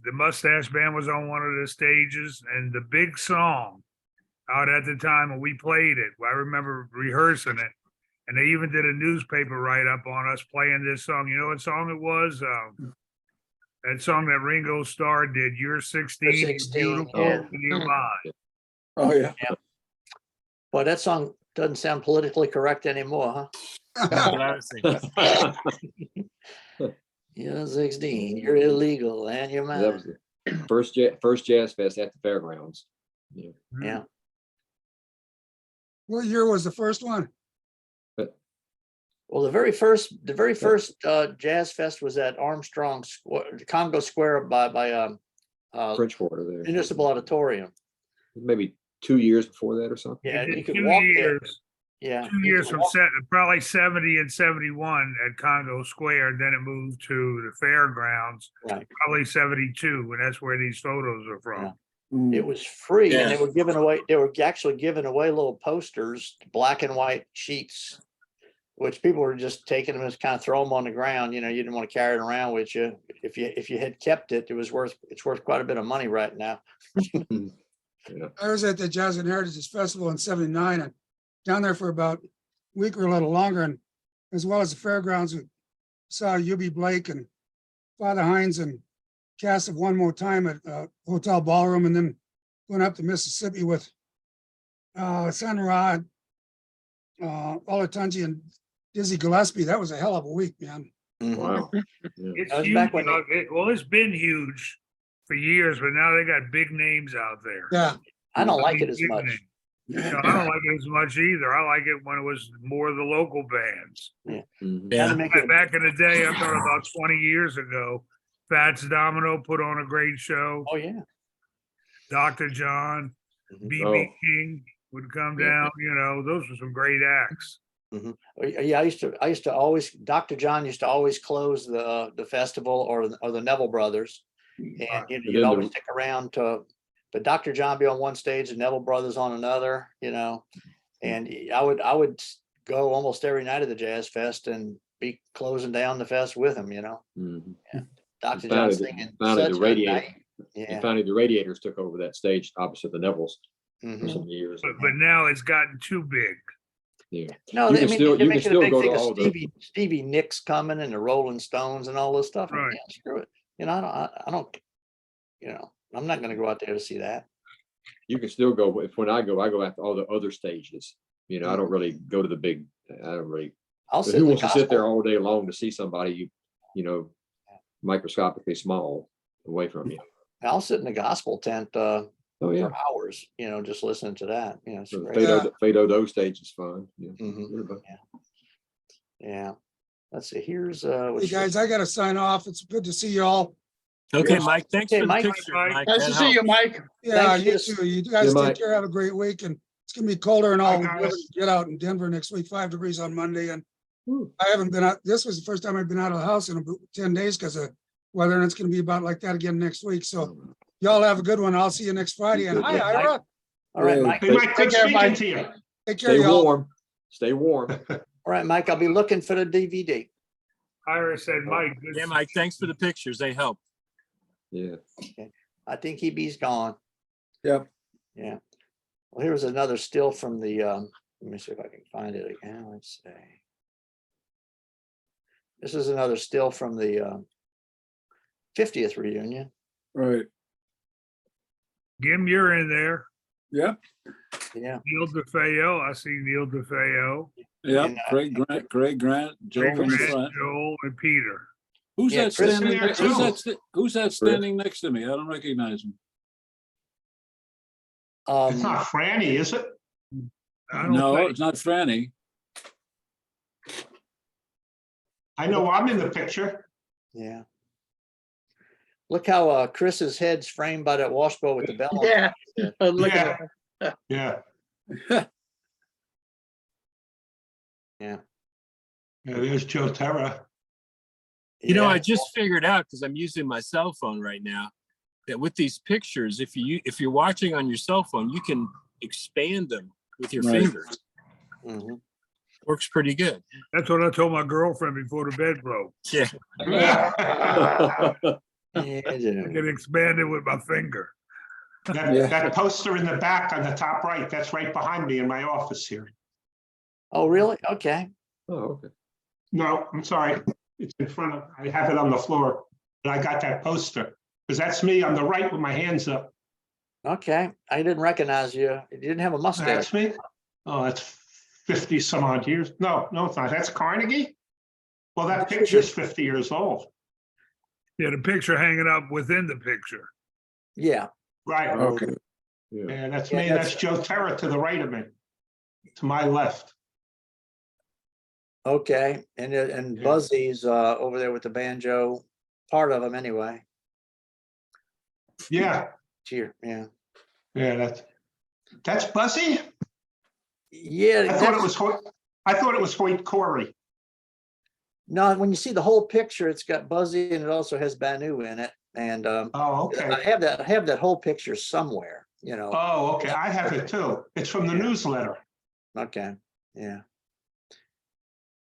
the Mustache Band was on one of the stages and the big song out at the time when we played it, I remember rehearsing it. And they even did a newspaper write-up on us playing this song. You know what song it was? That song that Ringo Starr did, You're 16, You're and 16, Beautiful yeah. in Your Mind. Oh, yeah. Well, that song doesn't sound politically correct anymore, huh? That's what I was thinking. You're 16, you're illegal and you're That was mine. the first Jazz Fest at the fairgrounds. Yeah. Yeah. What year was the first one? Well, the very first Jazz Fest was at Armstrong Congo Square by French Quarter there. Municipal Auditorium. Maybe 2 years before that or something. Yeah, They you did could 2 walk there. years. Yeah. 2 you years could from walk- probably 70 and 71 at Congo Square. Then it moved to the fairgrounds, Right. probably 72, and that's where these photos are from. It was free and Yeah. they were actually giving away little posters, black and white sheets, which people were just taking them and kind of throw them on the ground. You know, you didn't want to carry it around with you. If you had kept it, it's worth quite a bit of money right now. I was at the Jazz and Heritage Festival in '79 and down there for about a week or a little longer, and as well as the fairgrounds, we saw UB Blake and Father Hines and cast of One More Time at Hotel Ballroom, and then went up to Mississippi with Sun Ra, Olatunji, and Dizzy Gillespie. That was a hell of a week, man. Mhm. Wow. Yeah. It's That was huge. back when It's been huge for years, but now they got big names out there. Yeah, I don't like mean, it as big much. names. You know, I don't like it as much either. I like it when it was more of the local bands. Mhm. Yeah. Gotta make it- Back in the day, I'm talking about 20 years ago, Fats Domino put on a great show. Oh, yeah. Dr. John, Mhm. BB Oh. King would come Yeah. down, you know, those were some great acts. Oh, yeah, I used to always, Dr. John used to always close the festival or the Neville Brothers. And And you'd then always the- stick around but Dr. John be on one stage and Neville Brothers on another, you know. And I would go almost every night of the Jazz Fest and be closing down the fest with him, you know. Mhm. Dr. John Finally, singing finally such the a radiator. night. And Yeah. finally, the Radiators took over that stage opposite the Nevilles for Mhm. some years. But now it's gotten too big. Yeah. No, You I can mean, still- they're you can making a still big go to thing of all the- Stevie Nicks coming and the Rolling Stones and all this stuff. And, Right. yeah, screw it. You know, I don't, you know, I'm not gonna go out there to see that. You can still go, when I go after all the other stages. You know, I don't really go to the big, I don't really, I'll but sit who in the wants to sit there gospel. all day long to see somebody you know, microscopically small away from you? I'll sit in the gospel tent Oh, yeah. for hours, you know, just listening to that. You know, it's So the great. Fado stage is fun. Yeah. Mhm. Everybody- Yeah. Let's see, here's hey guys, I gotta sign off. It's good to see you all. Okay, Yeah. Mike, thanks Okay, for the Mike. picture, Mike. Mike. Nice That to see you, helps. Mike. Yeah, Thanks for you this. too. You guys Yeah, take Mike. care. Have a great week, and it's gonna be colder and all. Bye, guys. Get out in Denver next week, 5 degrees on Monday, and Whew. I haven't been out. This was the first time I've been out of the house in about 10 days because of weather, and it's gonna be about like that again next week. So y'all have a good one. I'll see you next Friday. And hi, Yeah, Mike. Ira. All right, Yeah. Mike. Hey, Mike, good Take care, speaking Mike. to you. Take care, Stay y'all. warm. Stay warm. All right, Mike, I'll be looking for the DVD. Ira said, Mike. good Yeah, to Mike, see you." thanks for the pictures. They help. Yeah. I think he's gone. Yep. Yeah. Well, here's another still from the, let me see if I can find it again. Let's see. This is another still from the 50th reunion. Right. Jim, you're in there. Yep. Yeah. Neil DeFeo, I see Neil DeFeo. Yep. And, Craig Grant, Joe in the Grant, front. Joel and Peter. Who's Yeah, that Chris in standing? there Who's too. that? Who's that standing next to me? I don't recognize him. It's not Franny, is it? I don't No, think, it's not Franny. I know I'm in the picture. Yeah. Look how Chris's head's framed by that washbowl with the bell. on Yeah. it. Look Yeah. at Yeah. Yeah. Yeah, there's Joe Terra. You know, Yeah. I just figured out, because I'm using my cell phone right now, that with these pictures, if you're watching on your cell phone, you can expand them with your Right. fingers. Mhm. Works pretty good. that's what I told my girlfriend before the bed broke. Yeah. That, Yeah, I can expand it with my finger. Yeah. that poster in the back on the top right, that's right behind me in my office here. Oh, really? Okay. Oh, okay. No, I'm sorry. It's in front of, I have it on the floor, but I got that poster. Because that's me on the right with my hands up. Okay. I didn't recognize you. You didn't have a mustache. That's me? Oh, that's 50 some odd years. No, it's not. That's Carnegie? Well, that picture's 50 years old. Yeah, the picture hanging up within the picture. Yeah. Right. Okay. Yeah. Yeah, that's Yeah, me. that's- That's Joe Terra to the right of me. To my left. Okay. And Yeah. Buzzy's over there with the banjo, part of him anyway. Yeah, Cheer. Yeah. yeah, that's Buzzy? Yeah. I thought it was Hoyt Corey. No, when you see the whole picture, it's got Buzzy and it also has Banu in it. And Oh, I okay. have that whole picture somewhere, you know. Oh, okay. I have it too. It's from the Yeah. newsletter. Okay. Yeah.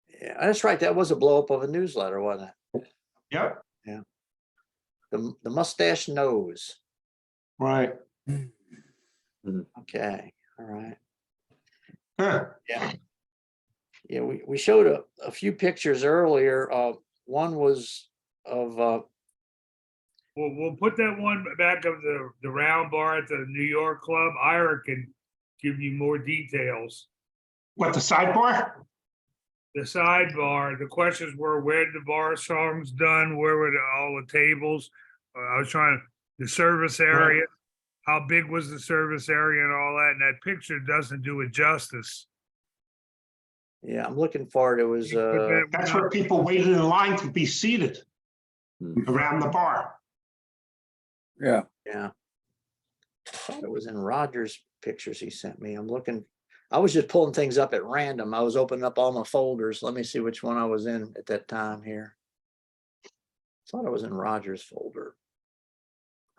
Yeah, that's right. That was a blow up of a newsletter, wasn't it? Yep, The mustache nose. right. Okay. All right. Huh. Yeah. Yeah, we showed a few pictures earlier. One was of We'll put that one back of the round bar at the New York Club. Ira can give you more details. What, the sidebar? The sidebar, the questions were, where did the bar songs done? Where were all the tables? I was trying, the service area, how big was the service area and all that? And that picture doesn't do it justice. yeah, I'm looking for it. It was Put that That's one where up. people waited in line to be seated around the bar. Yeah. yeah. I thought it was in Roger's pictures he sent me. I'm looking. I was just pulling things up at random. I was opening up all my folders. Let me see which one I was in at that time here. Thought I was in Roger's folder.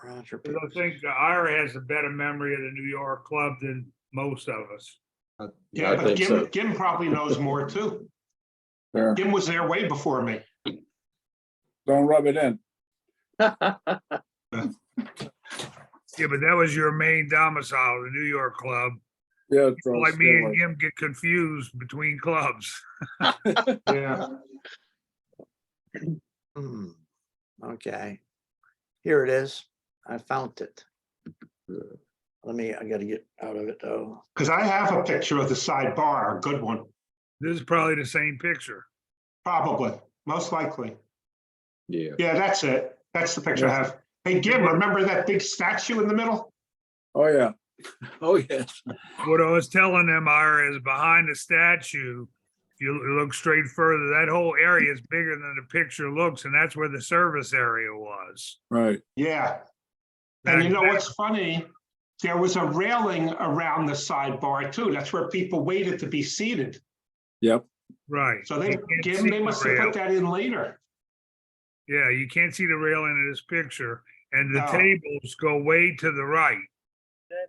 Roger. 'Cause I pictures. think Ira has a better memory of the New York Club than most of us. Yeah, I but think so. Jim probably knows more too. There. Jim was there way before me. Don't rub it in. Yeah, but that was your main domicile, the New York Club. Yeah. Like me and him get confused between clubs. Yeah. Hmm. Okay. Here it is. I found it. I gotta get out of it though. Because I have a picture of the sidebar, a good one. This is probably the same picture. Probably, most likely. Yeah. Yeah, that's it. That's the picture I have. Hey, Jim, remember that big statue in the middle? Oh, yeah. Oh, yes. What I was telling them, Ira, is behind the statue, if you look straight further, that whole area is bigger than the picture looks, and that's where the service area was. Right. Yeah. And you know what's funny? There was a railing around the sidebar too. That's where people waited to be seated. Yep. Right. So they, You can't Jim, see they the must have rail. put that in later. Yeah, you can't see the railing in this picture, and the No. tables go way to the right.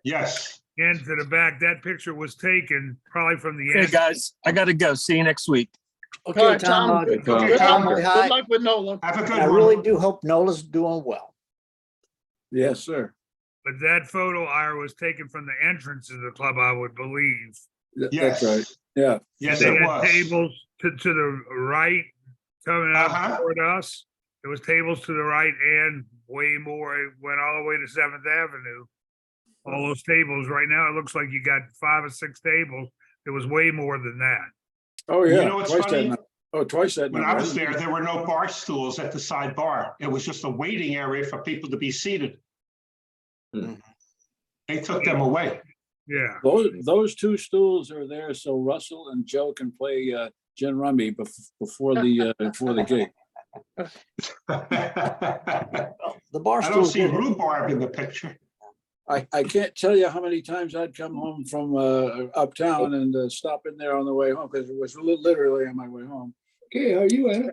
Yes. and to the back. That picture was taken probably from the Hey, end. guys, I gotta go. See you next week. All Okay, right, Tom, Tom. Good Tom. Okay, Tom, Tom, say Good hi. luck with Nolan. have a good I really one. do hope Nola's doing well. Yes, sir. But that photo, Ira, was taken from the entrance of the club, I would believe. That's right. Yes, Yeah. yes, They it had was. tables to the right coming up Uh-huh. toward us. There was tables to the right and way more. It went all the way to Seventh Avenue. All those tables. Right now, it looks like you got 5 or 6 tables. There was way more than that. Oh, You yeah. know what's Twice that funny? number. Oh, twice that When number. I was didn't there, know. there were no bar stools at the side bar. It was just a waiting area for people to be seated. Hmm. They took them away. Yeah. Those two stools are there so Russell and Joe can play gin rummy before the gig. I Well, the bar don't stools see did, rhubarb in the picture. I can't tell you how many times I'd come home from uptown and stop in there on the way home, because it was literally on my way home. Okay, how are you, Anna?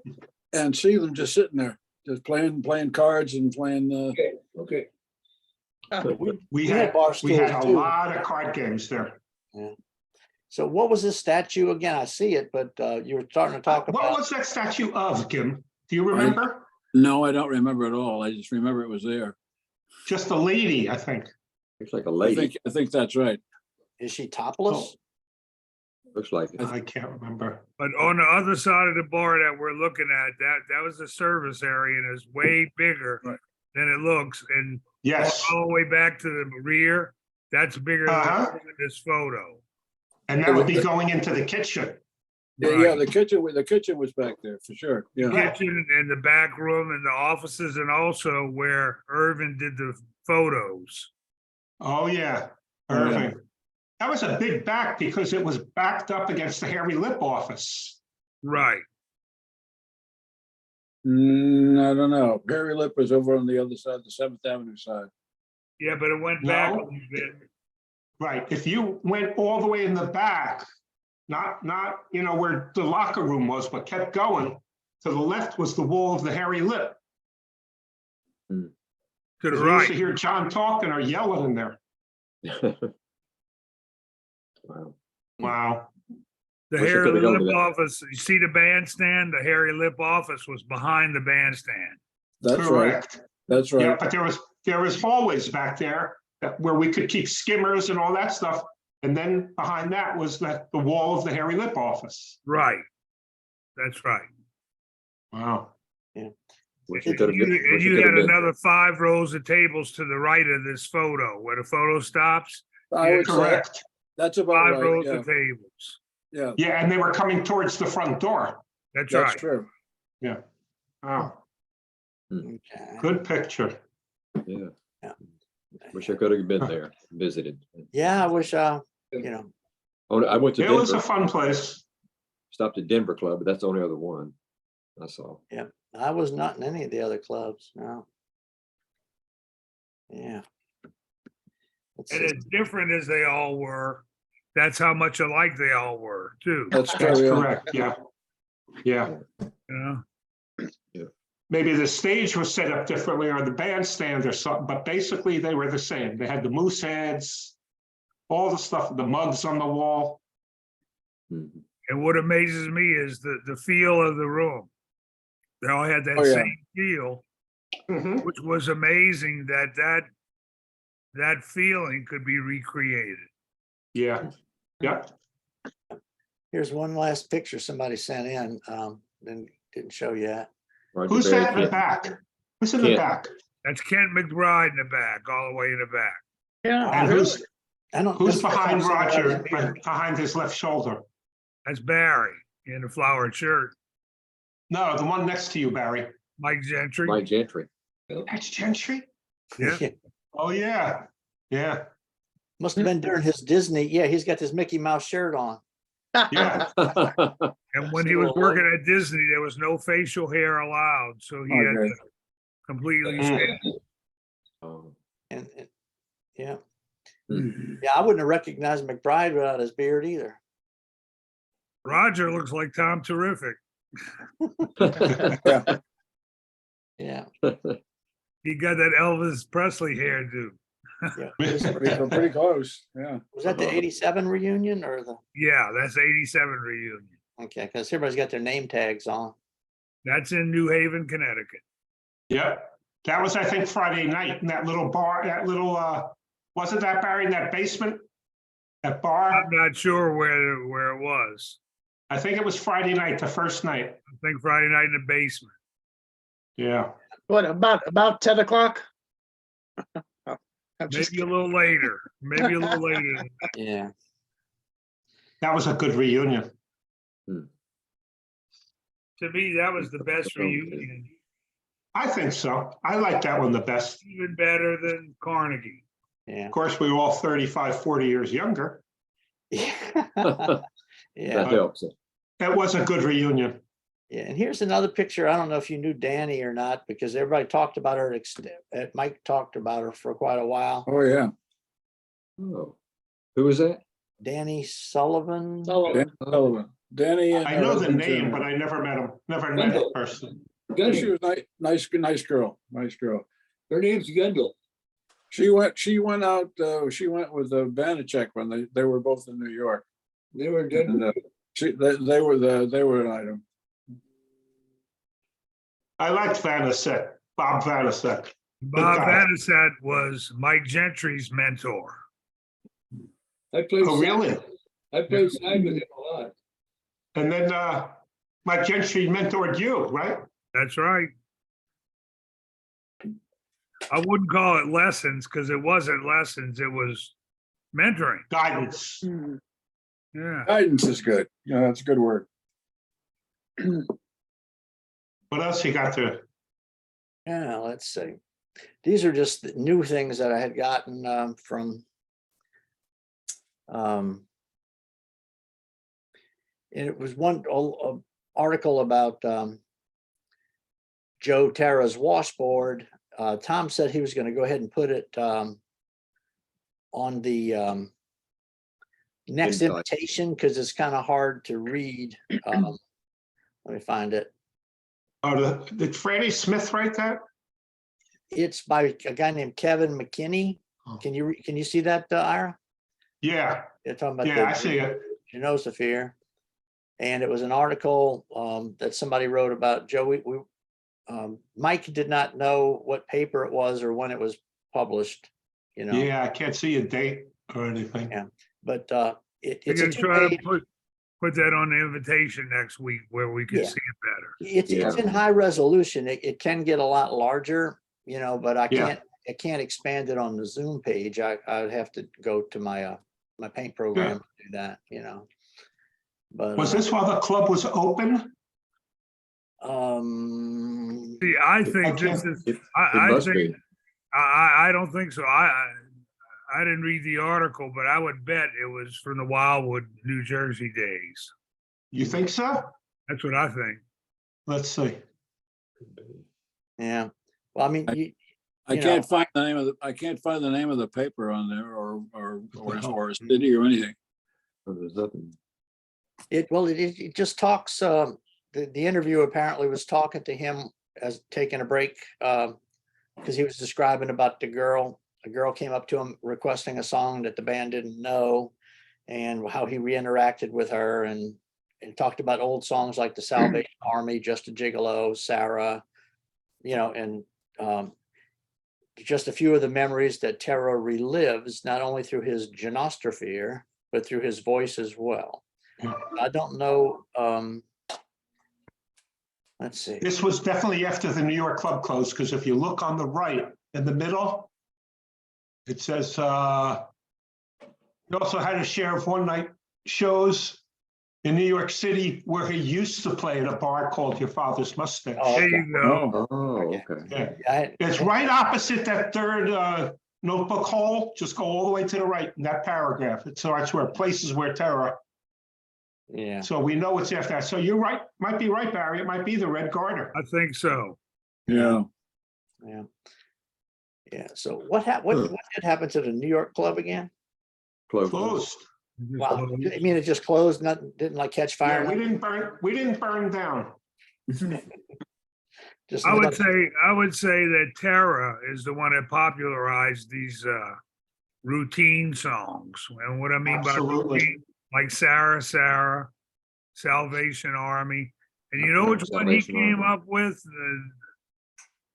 And see them just sitting there, just playing cards and playing. Okay. We had had, bar we had stools a too. lot of card games there. So what was this statue again? I see it, but you were starting to talk What about, was that statue of, Kim? Do you remember? No, I don't remember at all. I just remember it was there. Just a lady, I think. Looks like a I lady. think that's right. is she topless? Looks like it. I can't remember. But on the other side of the bar that we're looking at, that was the service area and it's way bigger Right. than it looks. And Yes, all the way back to the rear, that's bigger Uh-huh. than this photo. and that would be going into the kitchen. Yeah, Right. the kitchen was back there for sure. Yeah. Right. Kitchen and the back room and the offices, and also where Irvin did the photos. Oh, yeah, Oh, yeah. Irving. That was a big back because it was backed up against the Harry Lip office. Right. I don't know. Perry Lip was over on the other side, the Seventh Avenue side. Yeah, but it went back a No. little bit. Right, if you went all the way in the back, not, where the locker room was, but kept going, to the left was the wall of the Harry Lip. To the You used right. to hear John talking or yelling in there. Wow. Wow. The Wish I Harry could've gone Lip to that. office, you see the bandstand? The Harry Lip office was behind the bandstand. That's right. Correct. That's Yeah, right. but there was hallways back there where we could keep skimmers and all that stuff. And then behind that was the wall of the Harry Lip office. Right. That's right. Wow. Wish I could've been- And wish I you could've had been there. another 5 rows of tables to the right of this photo, where the photo stops. I would say Correct. that's about 5 right. rows Yeah, of tables. yeah, Yeah, and they were coming towards the front door. That's that's right. true. Wow, Okay. good picture. Yeah. Yeah. Wish I could have been there, visited. Yeah, I wish, Oh, I went to It was a Denver, fun place. stopped at Denver Club, but that's the only other one I saw. I was not in any of the other clubs, no. Yeah. Let's And see. as different as they all were, that's how much alike they all were, too. That's That's true. Yeah. correct, yeah. Yeah, You know? maybe the stage was set up differently or the bandstand or something, but basically they were the same. They had the moose heads, all the stuff, the mugs on the wall. Mhm. And what amazes me is the feel of the room. They all had that Oh, yeah. same feel, Mhm. which was amazing that feeling could be recreated. Yeah, yeah. Here's one last picture somebody sent in, didn't show yet. Roger Who's Barry that in the Kent. back? Who's in the Kent. back? That's Kent McBride in the back, all the way in the back. Yeah, And really? who's That's the first behind time somebody's Roger, been- behind his left shoulder? That's Barry in the flowered shirt. No, the one next to you, Barry. Mike Gentry. Mike Gentry. That's Gentry? Yeah. Oh, yeah, yeah, Must have been during his Disney, yeah, he's got this Mickey Mouse shirt on. yeah. And when he was working at Disney, there was no facial hair allowed, so he had Okay. to completely Mm. stand. Oh, And, yeah, Mhm. yeah, I wouldn't have recognized McBride without his beard either. Roger looks like Tom Terrific. Yeah, He got that Elvis Presley hairdo. Yeah. Pretty close, yeah. Was that the 87 reunion or the, Yeah, that's 87 reunion. okay, because everybody's got their name tags on. That's in New Haven, Connecticut. Yeah, that was, I think, Friday night in that little bar, that little, wasn't that Barry in that basement? That bar? I'm not sure where it was. I think it was Friday night, the first night. I think Friday night in the basement. Yeah. What, about 10 o'clock? I'm just Maybe a little later, maybe a little later. than that. Yeah. That was a good reunion. To me, that was the best reunion, I think so. I like that one the best. even better than Carnegie. Yeah. Of course, we were all 35, 40 years younger. Yeah. That Yeah. helps. That was a good reunion. Yeah. And here's another picture. I don't know if you knew Danny or not, because everybody talked about her, Mike talked about her for quite a while. Oh, yeah. Oh, who was that? Danny Sullivan. Sullivan. Dan Sullivan. Danny. and I her know the husband, name, Jim. but I never met him, never met him personally. Yeah, she was nice girl, nice girl. Her name's Gendel. She went out, she went with Banachek when they were both in New York. They were And, they were an item. I liked Vanasek, Bob Vanasek. Bob guy. Vanasat was Mike Gentry's mentor. I played. Oh, really? I played side with him a lot. And then Mike Gentry mentored you, right? That's right. I wouldn't call it lessons because it wasn't lessons, it was mentoring. Guidance. Hmm. Yeah. Guidance is good. Yeah, that's a good word. What else you got there? Yeah, let's see. These are just the new things that I had gotten from and it was one article about Joe Terra's washboard. Tom said he was going to go ahead and put it on the next Invite. invitation because it's kind of hard to read. Let me find it. Oh, did Freddie Smith write that? It's by a guy named Kevin McKinney. Can you see that, Ira? Yeah, They're talking about yeah, I see it. Genosisphere. And it was an article that somebody wrote about Joe. Mike did not know what paper it was or when it was published, you know. Yeah, I can't see a date or anything. Yeah. But We're it's a gonna try to two-page- put that on the invitation next week where we can Yeah. see it better. it's Yeah. in high resolution. It can get a lot larger, you know, but I Yeah. can't expand it on the Zoom page. I'd have to go to my my paint program to do that, you know. But Was this while the club was open? See, I think I this can't- is, It I must think, be. I don't think so. I didn't read the article, but I would bet it was from the Wildwood, New Jersey days. You think so? That's what I think. Let's see. yeah. Well, I mean, I- you I You can't know. find the name of I can't find the name of the paper on there or a city or anything. Oh, there's nothing. it just talks, the interview apparently was talking to him as taking a break, because he was describing about the girl. A girl came up to him requesting a song that the band didn't know and how he re-interacted with her and talked about old songs like the Salvation Army, Just a Gigolo, Sarah, you know, and just a few of the memories that Terra relives, not only through his Genostrophere, but through his voice as well. Yeah. I don't know. Let's see. This was definitely after the New York club closed, because if you look on the right in the middle, it says, he also had a share of one night shows in New York City where he used to play at a bar called Your Father's Mustache. Oh, There okay. you go. Oh, Oh, okay. Yeah, I- it's right opposite that third notebook hole. Just go all the way to the right in that paragraph. It starts where places where Terra. Yeah, So we know it's after that. So you're right, might be right, Barry. It might be the Red Garter. I think so. yeah. yeah. Yeah, so what did happen to the New York club again? Closed. Wow, I mean, it just closed, nothing, didn't like catch fire? Yeah, we nothing? didn't burn down. Just I lit would up- say that Terra is the one that popularized these routine songs. And what I mean by Absolutely. routine, like Sarah, Sarah, Salvation Army. And you know which one he Salvation came Army. up with?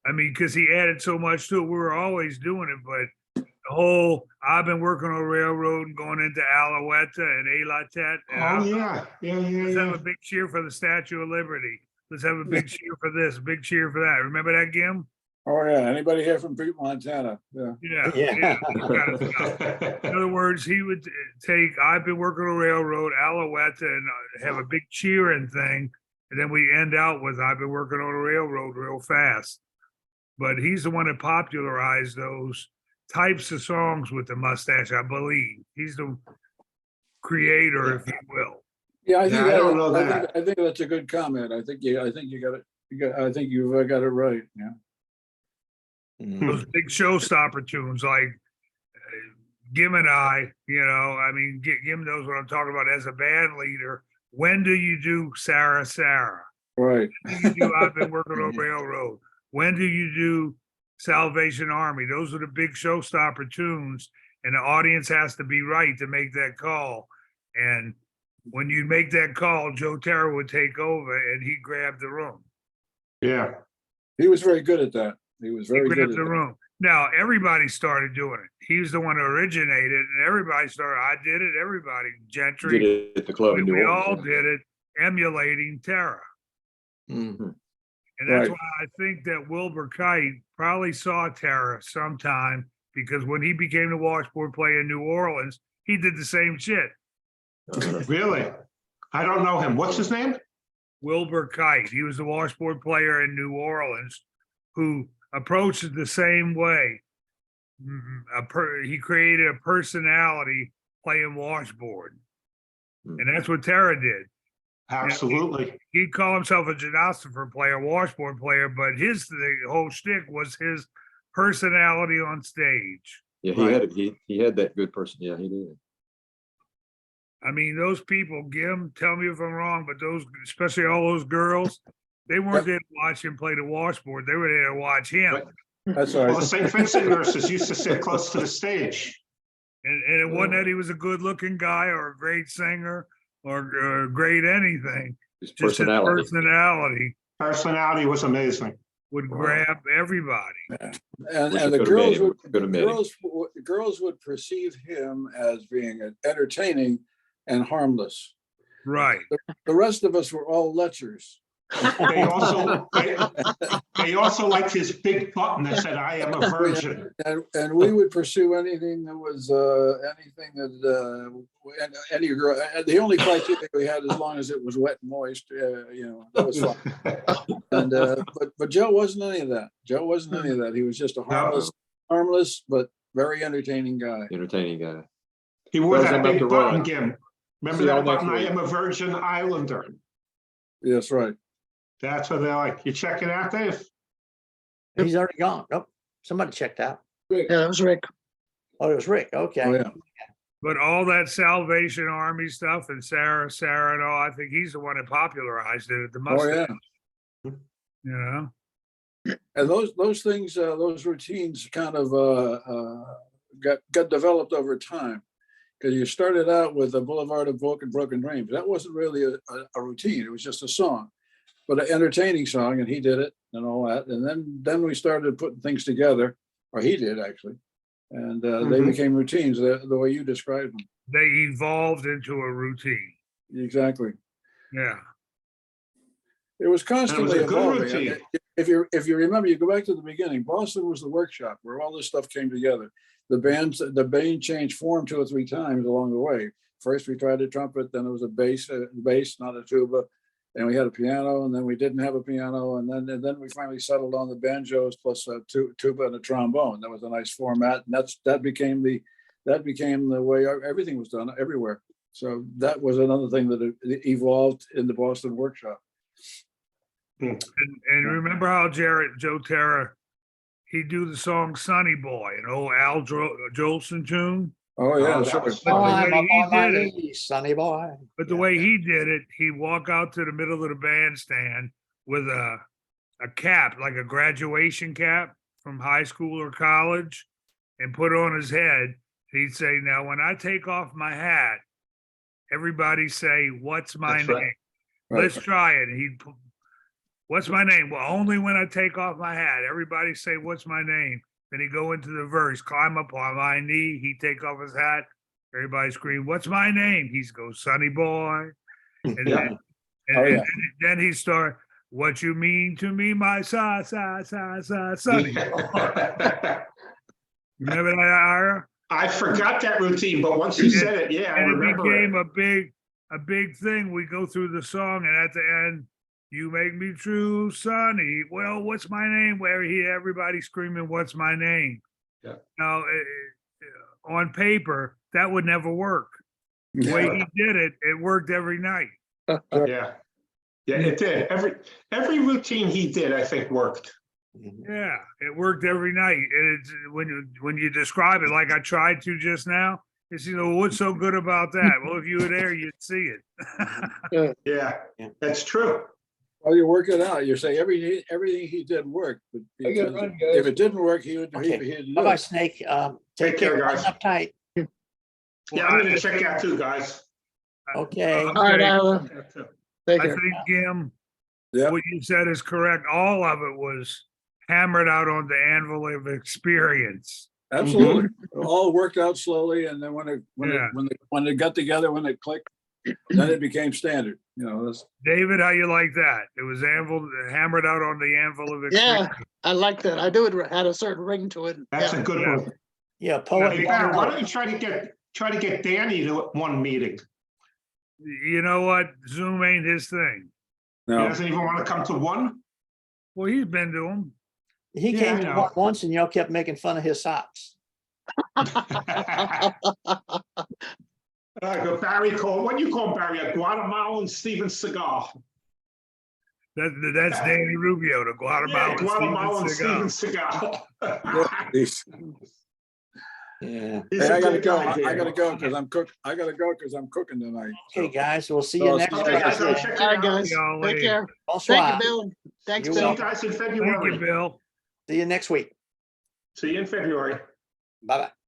I mean, because he added so much to it. We were always doing it, but the whole I've been working on railroad and going into Alouetta and Elatet. And Oh, yeah, let's have yeah. a big cheer for the Statue of Liberty. Let's have a big cheer for this, a big cheer for that. Remember that, Gim? Oh, yeah. Anybody here from Butte, Montana? Yeah. Yeah. Yeah. That kind of stuff. In other words, he would take I've been working on railroad, Alouetta, and have a big cheering thing. And then we end out with I've been working on a railroad real fast. But he's the one that popularized those types of songs with the mustache, I believe. He's the creator, if you will. Yeah, I Yeah, think, I don't know I think, that. I think that's a good comment. I think you got it. I think you've got it right. Yeah. Mm. Those big showstopper tunes like Gim and I, I mean, Gim knows what I'm talking about as a band leader. When do you do Sarah, Sarah? Right. When do you do I've been working on railroad? When do you do Salvation Army? Those are the big showstopper tunes, and the audience has to be right to make that call. And when you make that call, Joe Terra would take over and he'd grab the room. Yeah, He was very good at that. He was He very good grabbed at the that. room. Now everybody started doing it. He was the one who originated, and everybody started. I did it. Everybody, Gentry, Did it at the club we, in New we Orleans. all yeah. did it, emulating Terra. Mm. And that's Right. why I think that Wilbur Kite probably saw Terra sometime, because when he became the washboard player in New Orleans, he did the same shit. really? I don't know him. What's his name? Wilbur Kite, he was the washboard player in New Orleans who approached it the same way. He created a personality playing washboard. And that's what Terra did. Absolutely. He'd call himself a gymnastic player, washboard player, but the whole shtick was his personality on stage. Yeah, he Right. had it. He had that good person. Yeah, he did. I mean, those people, Gim, tell me if I'm wrong, but especially all those girls, they weren't there to watch him play the washboard. They were there to watch him. Right. That's all Well, the right. St. Vincent nurses used to sit close to the stage. And it wasn't that he was a good looking guy or a great singer or great anything. His Just his personality. personality Personality was amazing. would grab everybody. And Wish I the could've met girls him. would Could've met him. girls would perceive him as being entertaining and harmless. Right. The rest of us were all lechers. They also liked his big button that said, "I am a virgin." And we would pursue anything that was any girl. The only criteria we had, as long as it was wet and moist, that was fine. And but Joe wasn't any of that. Joe wasn't any of that. He was just a harmless but very entertaining guy. Entertaining guy. He wore Doesn't that have big to button, run. Gim. Remember See y'all that next button? I week. am a Virgin Islander. Yes, right. That's what they like. You check it out, Dave? He's already gone. Nope. Somebody checked out. Yeah, that was Rick. Oh, it was Rick. Okay. Oh yeah. But all that Salvation Army stuff and Sarah and all, I think he's the one that popularized it at the Oh mustache. yeah. You know? And those things, those routines kind of got developed over time. Because you started out with the Boulevard of Broken Dreams. That wasn't really a routine. It was just a song, but an entertaining song, and he did it and all that. And then we started putting things together, or he did actually, and they Mhm. became routines the way you described them. They evolved into a routine. Exactly. Yeah. It was constantly a good evolving. routine. If you remember, you go back to the beginning. Boston was the workshop where all this stuff came together. The band changed form 2 or 3 times along the way. First, we tried a trumpet, then it was a bass, not a tuba, and we had a piano, and then we didn't have a piano, and then we finally settled on the banjos plus a tuba and a trombone. That was a nice format, and that became the way everything was done everywhere. So that was another thing that evolved in the Boston workshop. And remember how Joe Terra, he'd do the song Sonny Boy, an old Al Jolson tune. Oh yeah, Oh, that sure. was But the fun. I'm way up he on my did it- knees, sonny boy. But the Yeah. way he did it, he'd walk out to the middle of the bandstand with a cap, like a graduation cap from high school or college, and put it on his head. he'd say, now when I take off my hat, everybody say, what's my That's name? right. Let's try it. What's my name? Well, only when I take off my hat. Everybody say, what's my name? Then he go into the verse, climb up on my knee. He take off his hat. Everybody scream, what's my name? He's go, Sonny boy. And Yeah. then, and, Oh, and yeah. then he start, what you mean to me, my Sonny. Remember that, Ira? I forgot that routine, but once you said it, yeah, I And it remember became it. a big thing. We go through the song, and at the end, you make me true, Sonny. Well, what's my name? Where everybody screaming, "What's my name?" Yeah. Now, on paper, that would never work. The way he did it, it worked every night. Yeah. Yeah, it did. Every routine he did, I think, worked. Yeah, it worked every night. And it's when you describe it like I tried to just now, it's what's so good about that? Well, if you were there, you'd see it. Yeah, Yeah. that's true. Well, you work it out. You say everything he did worked, but I gotta because run, guys. if it didn't work, he'd Okay. do Bye-bye, it. Snake. Take care, guys. Up tight. Yeah, I'm gonna check out too, guys. Okay. All right, Alan, take I care. think, Jim, Yeah. what you said is correct. All of it was hammered out on the anvil of experience. Absolutely. It all worked out slowly, and then Yeah. when they got together, when it clicked, then it became standard. That's David, how you like that? It was hammered out on the anvil of experience. Yeah, I like that. I knew it had a certain ring to it. That's Yeah. a good Yeah. one. Yeah, poet. Hey, Barry, why don't you try to get Danny to one meeting? You know what? Zoom ain't his thing. He no, doesn't even want to come to one? Well, he's been to them. He Yeah, came I to know. one once and y'all kept making fun of his socks. Barry called, what do you call Barry? A Guatemalan Steven Seagal. That's Danny Rubio, the Yeah, Guatemalan. Guatemalan Steven Steven Seagal. Seagal. he's- Yeah. He's hey, a I gotta good go. guy, I Dan. gotta go because I'm cooking tonight. Okay, so. guys, we'll see you Oh, next see you Okay, guys, I'll week. check All right, it out. guys, Y'all take later. care. Bonsoir. Thank you, Bill. Thanks, You're See you Bill. guys in Thank you, February. Bill. See you next week. See you in February. Bye-bye.